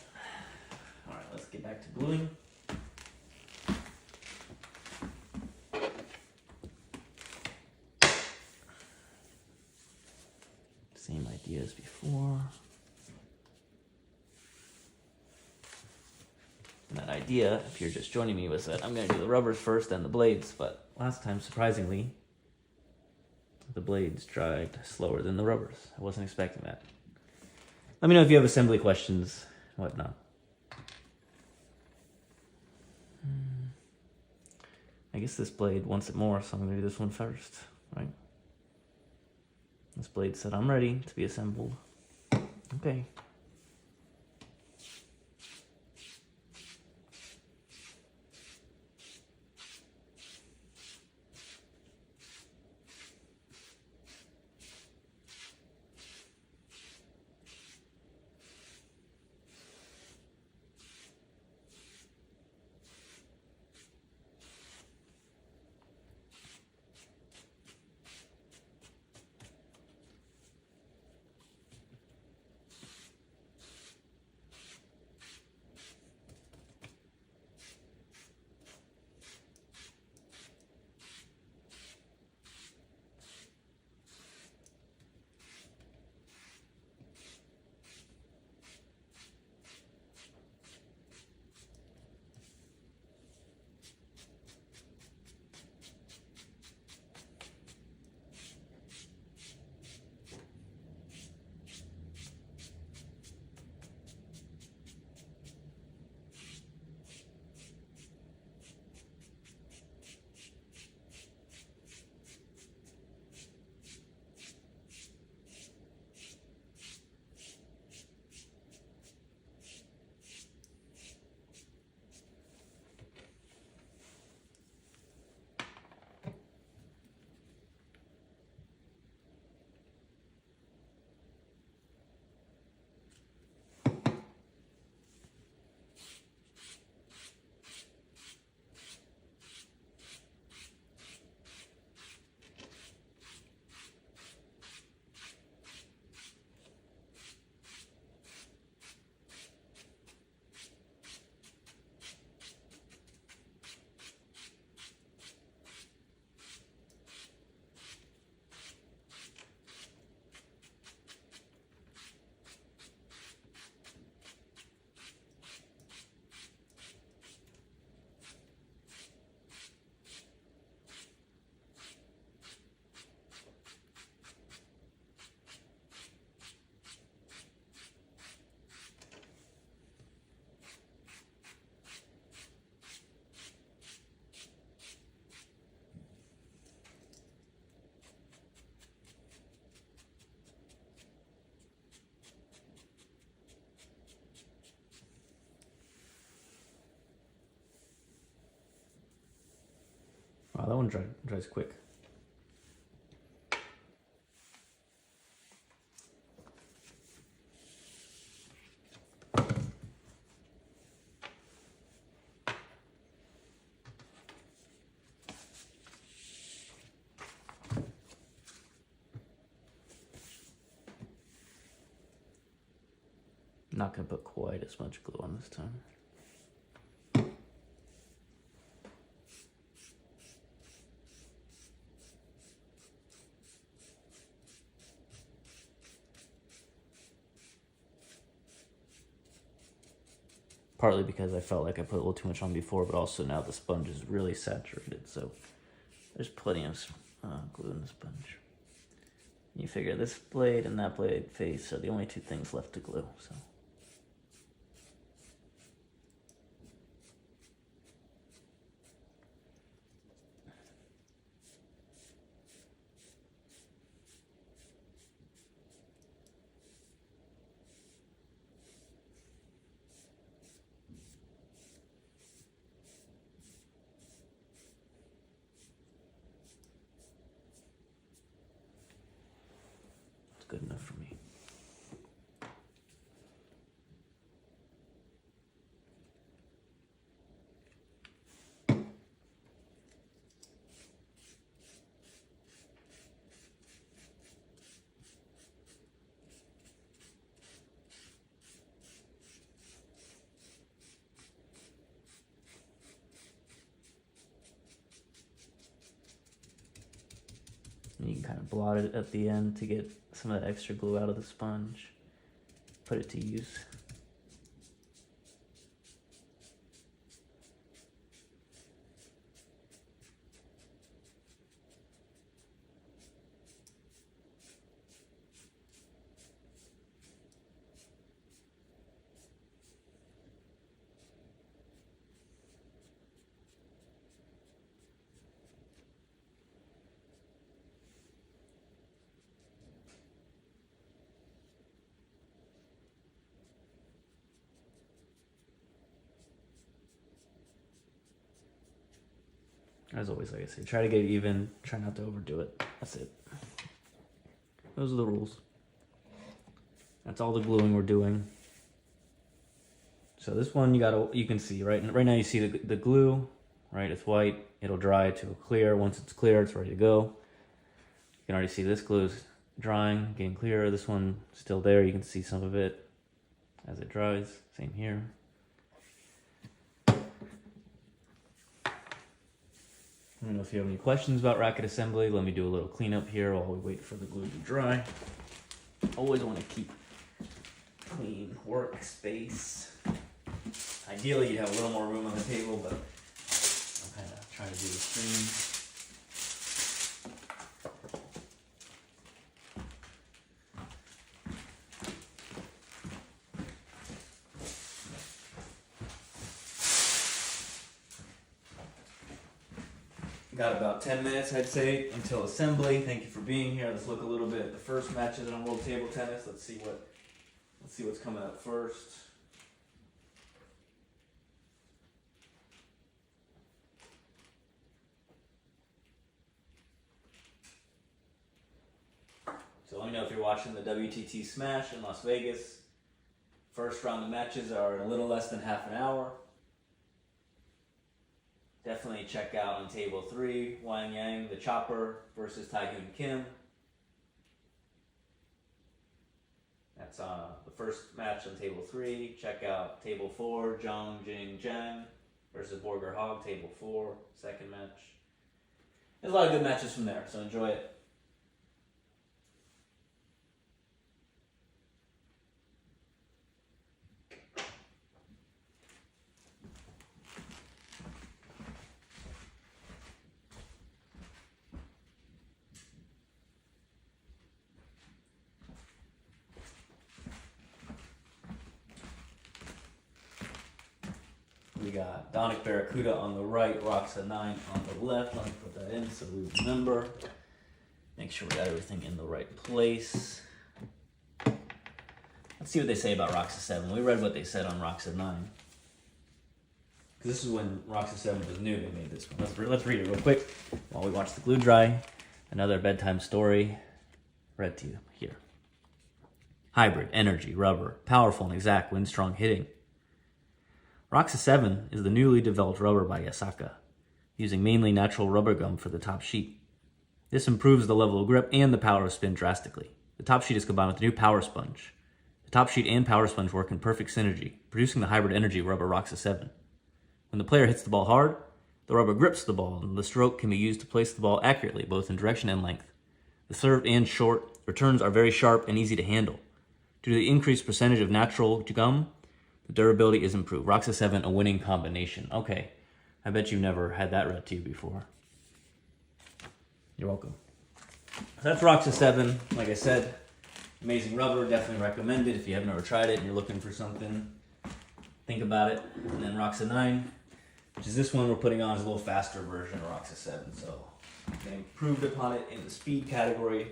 All right, let's get back to gluing. Same idea as before. And that idea, if you're just joining me, was that I'm going to do the rubbers first, then the blades, but last time, surprisingly, the blades dried slower than the rubbers. I wasn't expecting that. Let me know if you have assembly questions, whatnot. I guess this blade wants it more, so I'm going to do this one first, right? This blade said, I'm ready to be assembled. Okay. Wow, that one dries quick. Not going to put quite as much glue on this time. Partly because I felt like I put a little too much on before, but also now the sponge is really saturated, so there's plenty of glue in the sponge. You figure this blade and that blade face are the only two things left to glue, so. It's good enough for me. And you can kind of blot it at the end to get some of that extra glue out of the sponge. Put it to use. As always, like I say, try to get it even, try not to overdo it. That's it. Those are the rules. That's all the gluing we're doing. So this one you can see, right? Right now you see the glue, right? It's white, it'll dry to a clear. Once it's clear, it's ready to go. You can already see this glue is drying, getting clearer. This one still there, you can see some of it as it dries. Same here. I don't know if you have any questions about racket assembly. Let me do a little cleanup here while we wait for the glue to dry. Always want to keep clean workspace. Ideally, you'd have a little more room on the table, but I'm kind of trying to do the stream. Got about 10 minutes, I'd say, until assembly. Thank you for being here. Let's look a little bit at the first matches on World Table Tennis. Let's see what's coming up first. So let me know if you're watching the WTT Smash in Las Vegas. First round of matches are a little less than half an hour. Definitely check out on table 3, Wang Yang, the Chopper versus Taehyun Kim. That's the first match on table 3. Check out table 4, Zhang Jing Zhang versus Borger Hogg, table 4, second match. There's a lot of good matches from there, so enjoy it. We got Donic Baracuda on the right, Rakza 9 on the left. Let me put that in so we remember. Make sure we got everything in the right place. Let's see what they say about Rakza 7. We read what they said on Rakza 9. Because this is when Rakza 7 was new, they made this one. Let's read it real quick while we watch the glue dry. Another bedtime story read to you here. Hybrid, energy, rubber, powerful and exact, wind strong hitting. Rakza 7 is the newly developed rubber by Yasaka, using mainly natural rubber gum for the top sheet. This improves the level of grip and the power of spin drastically. The top sheet is combined with the new power sponge. The top sheet and power sponge work in perfect synergy, producing the hybrid energy rubber Rakza 7. When the player hits the ball hard, the rubber grips the ball, and the stroke can be used to place the ball accurately, both in direction and length. The serve and short returns are very sharp and easy to handle. Due to the increased percentage of natural gum, the durability is improved. Rakza 7, a winning combination. Okay, I bet you've never had that read to you before. You're welcome. So that's Rakza 7. Like I said, amazing rubber. Definitely recommend it if you haven't ever tried it and you're looking for something. Think about it. And then Rakza 9, which is this one we're putting on, is a little faster version of Rakza 7. So they improved upon it in the speed category,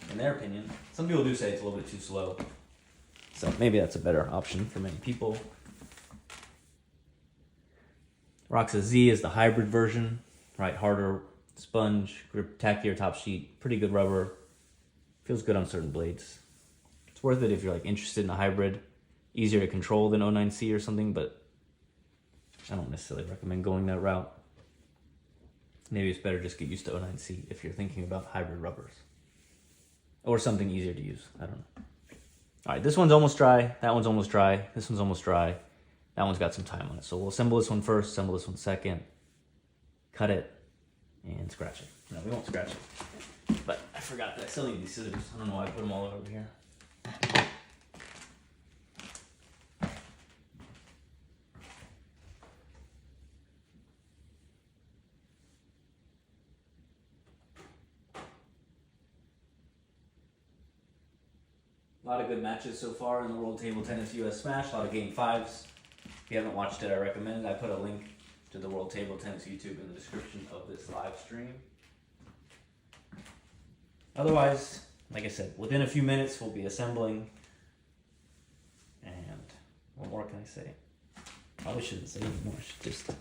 in their opinion. Some people do say it's a little bit too slow. So maybe that's a better option for many people. Rakza Z is the hybrid version, right? Harder sponge, grip, tackier top sheet, pretty good rubber. Feels good on certain blades. It's worth it if you're like interested in a hybrid. Easier to control than 09C or something, but I don't necessarily recommend going that route. Maybe it's better just get used to 09C if you're thinking about hybrid rubbers. Or something easier to use, I don't know. All right, this one's almost dry, that one's almost dry, this one's almost dry. That one's got some time on it. So we'll assemble this one first, assemble this one second, cut it, and scratch it. No, we won't scratch it. But I forgot that I still need these scissors. I don't know why I put them all over here. A lot of good matches so far in the World Table Tennis US Smash. A lot of Game 5s. If you haven't watched it, I recommend it. I put a link to the World Table Tennis YouTube in the description of this live stream. Otherwise, like I said, within a few minutes we'll be assembling. And what more can I say? Probably shouldn't say anymore. I should just...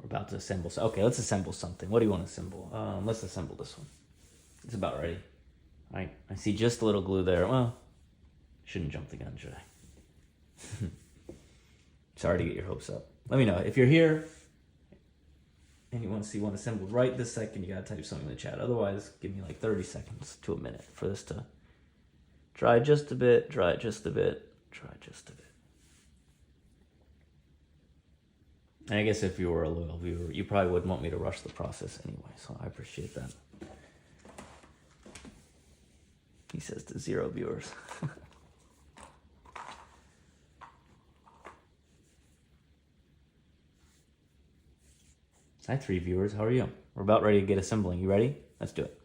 We're about to assemble. Okay, let's assemble something. What do you want to assemble? Let's assemble this one. It's about ready. All right, I see just a little glue there. Well, shouldn't jump the gun, should I? Sorry to get your hopes up. Let me know if you're here and you want to see one assembled right this second. You gotta type something in the chat. Otherwise, give me like 30 seconds to a minute for this to dry just a bit, dry just a bit, dry just a bit. And I guess if you were a loyal viewer, you probably wouldn't want me to rush the process anyway, so I appreciate that. He says to 0 viewers. Hi, 3 viewers. How are you? We're about ready to get assembling. You ready? Let's do it.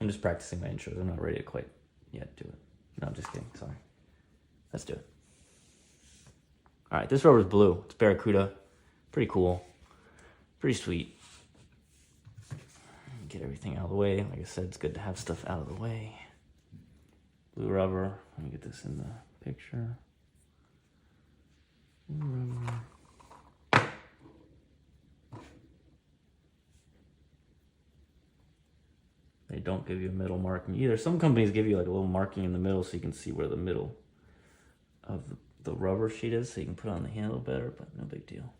I'm just practicing my intros. I'm not ready to quite yet do it. No, I'm just kidding. Sorry. Let's do it. All right, this rubber's blue. It's Baracuda. Pretty cool. Pretty sweet. Get everything out of the way. Like I said, it's good to have stuff out of the way. Blue rubber. Let me get this in the picture. Blue rubber. They don't give you a middle marking either. Some companies give you like a little marking in the middle so you can see where the middle of the rubber sheet is, so you can put it on the handle better, but no big deal.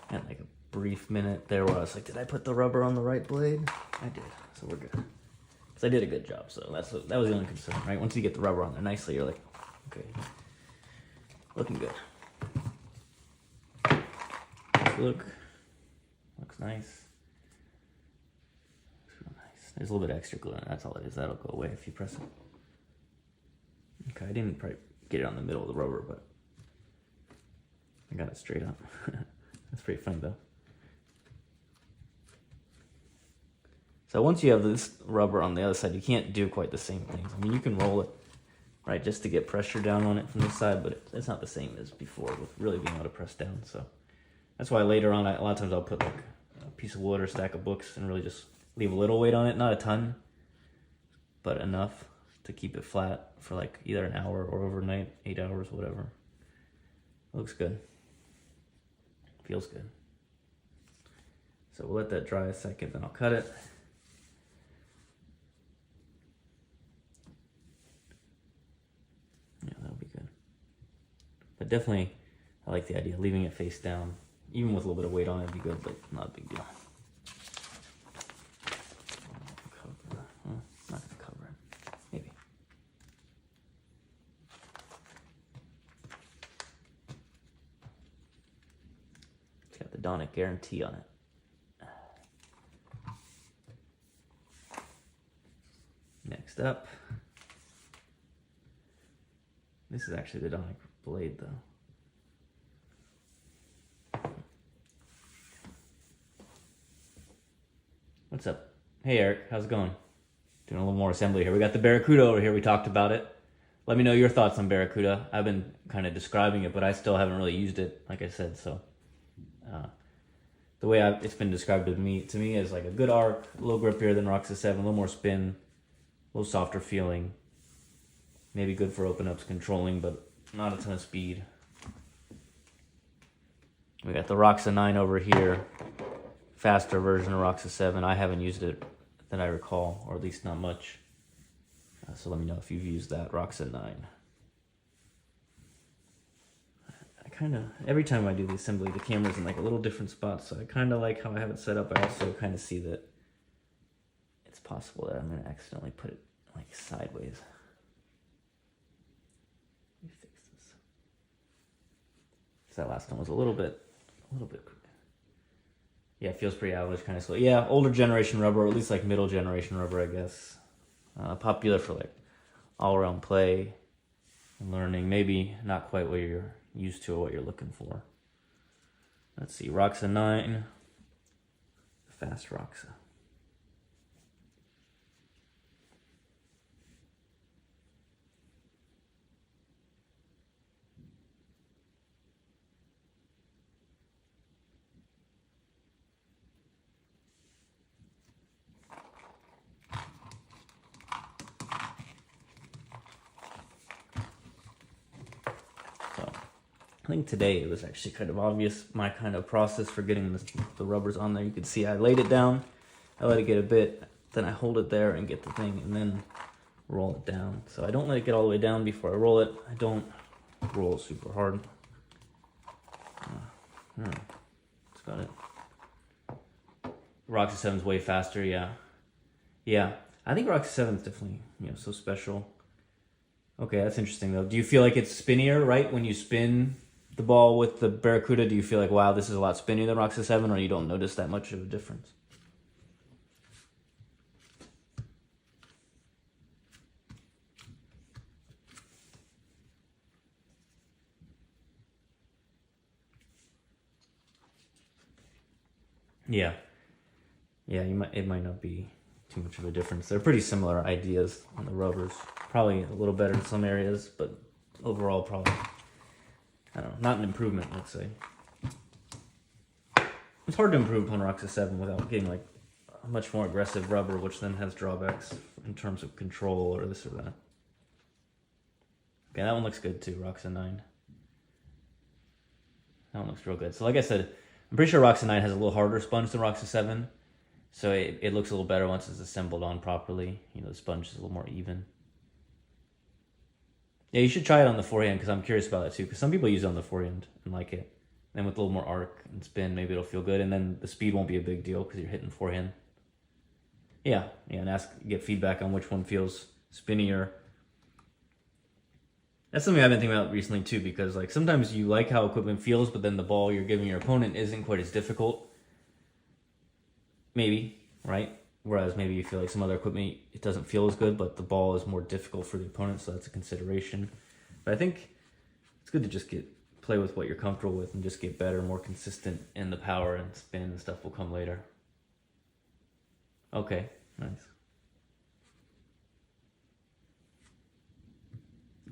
And like a brief minute there where I was like, did I put the rubber on the right blade? I did, so we're good. Because I did a good job, so that was the only concern, right? Once you get the rubber on there nicely, you're like, okay, looking good. Looks nice. Looks real nice. There's a little bit of extra glue in it, that's all it is. That'll go away if you press it. Okay, I didn't probably get it on the middle of the rubber, but I got it straight up. That's pretty funny though. So once you have this rubber on the other side, you can't do quite the same things. I mean, you can roll it right? Just to get pressure down on it from this side, but it's not the same as before with really being able to press down. So that's why later on, a lot of times I'll put like a piece of wood or a stack of books and really just leave a little weight on it, not a ton, but enough to keep it flat for like either an hour or overnight, 8 hours, whatever. Looks good. Feels good. So we'll let that dry a second, then I'll cut it. Yeah, that'll be good. But definitely, I like the idea of leaving it face down. Even with a little bit of weight on it, it'd be good, but not a big deal. Not gonna cover it. Maybe. It's got the Donic guarantee on it. Next up, this is actually the Donic blade though. What's up? Hey Eric, how's it going? Doing a little more assembly here. We got the Baracuda over here, we talked about it. Let me know your thoughts on Baracuda. I've been kind of describing it, but I still haven't really used it, like I said, so. The way it's been described to me is like a good arc, a little grippier than Rakza 7, a little more spin, a little softer feeling. Maybe good for open ups controlling, but not a ton of speed. We got the Rakza 9 over here. Faster version of Rakza 7. I haven't used it that I recall, or at least not much. So let me know if you've used that Rakza 9. I kind of, every time I do the assembly, the camera's in like a little different spot, so I kind of like how I have it set up. I also kind of see that it's possible that I'm going to accidentally put it like sideways. Let me fix this. So that last one was a little bit crooked. Yeah, it feels pretty average, kind of slow. Yeah, older generation rubber, or at least like middle generation rubber, I guess. Popular for like all-around play and learning. Maybe not quite what you're used to or what you're looking for. Let's see, Rakza 9, fast Rakza. I think today it was actually kind of obvious my kind of process for getting the rubbers on there. You can see I laid it down, I let it get a bit, then I hold it there and get the thing and then roll it down. So I don't let it get all the way down before I roll it. I don't roll it super hard. That's about it. Rakza 7 is way faster, yeah. Yeah, I think Rakza 7 is definitely, so special. Okay, that's interesting though. Do you feel like it's spinnier, right? When you spin the ball with the Baracuda, do you feel like, wow, this is a lot spinnier than Rakza 7, or you don't notice that much of a difference? Yeah. Yeah, it might not be too much of a difference. They're pretty similar ideas on the rubbers. Probably a little better in some areas, but overall probably, I don't know, not an improvement, let's say. It's hard to improve upon Rakza 7 without getting like a much more aggressive rubber, which then has drawbacks in terms of control or this or that. Okay, that one looks good too, Rakza 9. That one looks real good. So like I said, I'm pretty sure Rakza 9 has a little harder sponge than Rakza 7. So it looks a little better once it's assembled on properly. The sponge is a little more even. Yeah, you should try it on the forehand because I'm curious about that too. Because some people use it on the forehand and like it. Then with a little more arc and spin, maybe it'll feel good. And then the speed won't be a big deal because you're hitting forehand. Yeah, and get feedback on which one feels spinnier. That's something I've been thinking about recently too, because like sometimes you like how equipment feels, but then the ball you're giving your opponent isn't quite as difficult. Maybe, right? Whereas maybe you feel like some other equipment, it doesn't feel as good, but the ball is more difficult for the opponent, so that's a consideration. But I think it's good to just play with what you're comfortable with and just get better, more consistent in the power and spin and stuff will come later. Okay, nice.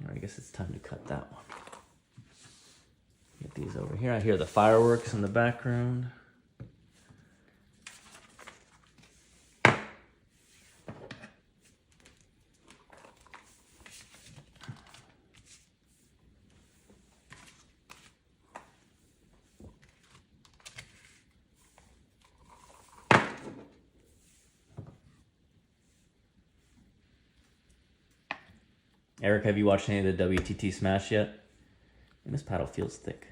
All right, I guess it's time to cut that one. Get these over here. I hear the fireworks in the background. Eric, have you watched any of the WTT Smash yet? And this paddle feels thick.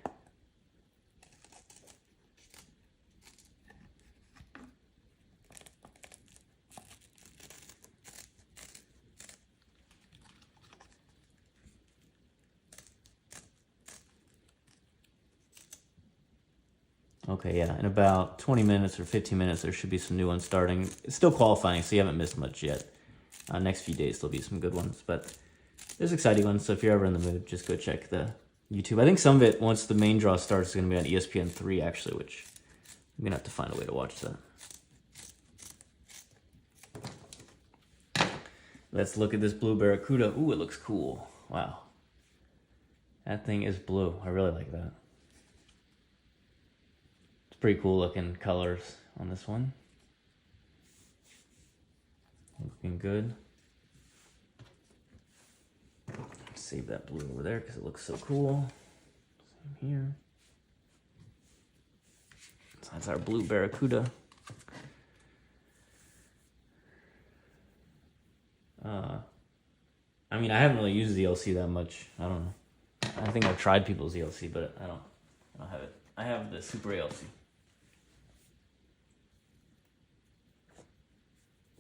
Okay, yeah, in about 20 minutes or 15 minutes, there should be some new ones starting. It's still qualifying, so you haven't missed much yet. Next few days, there'll be some good ones, but there's exciting ones, so if you're ever in the mood, just go check the YouTube. I think some of it, once the main draw starts, is going to be on ESPN3, actually, which I'm going to have to find a way to watch that. Let's look at this blue Baracuda. Ooh, it looks cool. Wow. That thing is blue. I really like that. It's pretty cool looking colors on this one. Looking good. Save that blue over there because it looks so cool. Same here. So that's our blue Baracuda. I mean, I haven't really used ZLC that much. I don't know. I think I've tried people's ZLC, but I don't have it. I have the Super ALC.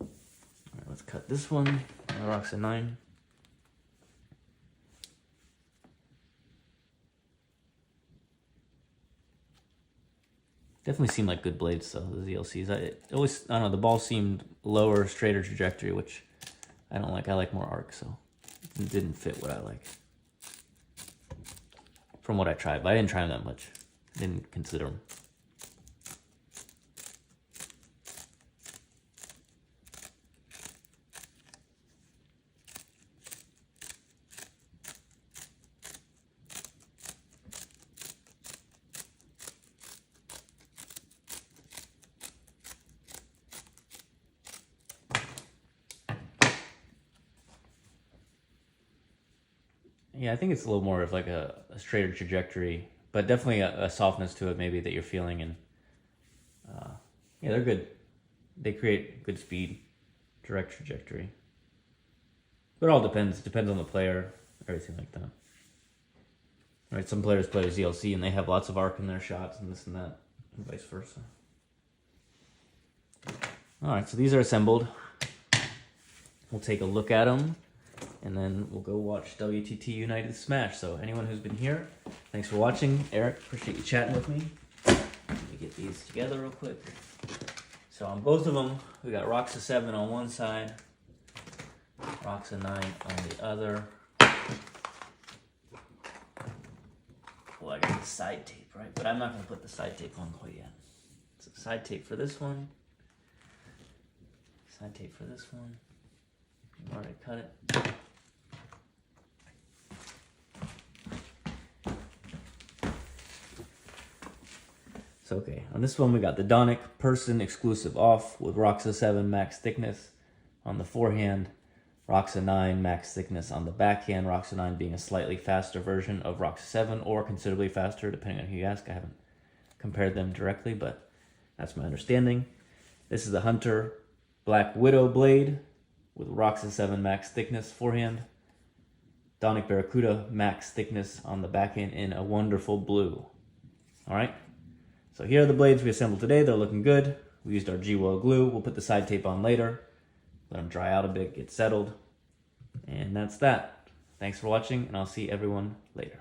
All right, let's cut this one. The Rakza 9. Definitely seem like good blades, though, the ZLCs. I don't know, the ball seemed lower, straighter trajectory, which I don't like. I like more arc, so it didn't fit what I like. From what I tried, but I didn't try them that much. I didn't consider them. Yeah, I think it's a little more of like a straighter trajectory, but definitely a softness to it maybe that you're feeling. And yeah, they're good. They create good speed, direct trajectory. But it all depends. It depends on the player, everything like that. Right, some players play ZLC and they have lots of arc in their shots and this and that, and vice versa. All right, so these are assembled. We'll take a look at them. And then we'll go watch WTT United Smash. So anyone who's been here, thanks for watching. Eric, appreciate you chatting with me. Let me get these together real quick. So on both of them, we got Rakza 7 on one side, Rakza 9 on the other. Well, I got the side tape, right? But I'm not going to put the side tape on quite yet. So side tape for this one. Side tape for this one. I've already cut it. So okay, on this one we got the Donic Persson exclusive off with Rakza 7 max thickness on the forehand, Rakza 9 max thickness on the backhand, Rakza 9 being a slightly faster version of Rakza 7 or considerably faster depending on who you ask. I haven't compared them directly, but that's my understanding. This is the Hunter Black Widow blade with Rakza 7 max thickness forehand, Donic Baracuda max thickness on the backhand in a wonderful blue. All right. So here are the blades we assembled today. They're looking good. We used our G-Well glue. We'll put the side tape on later. Let them dry out a bit, get settled. And that's that. Thanks for watching, and I'll see everyone later.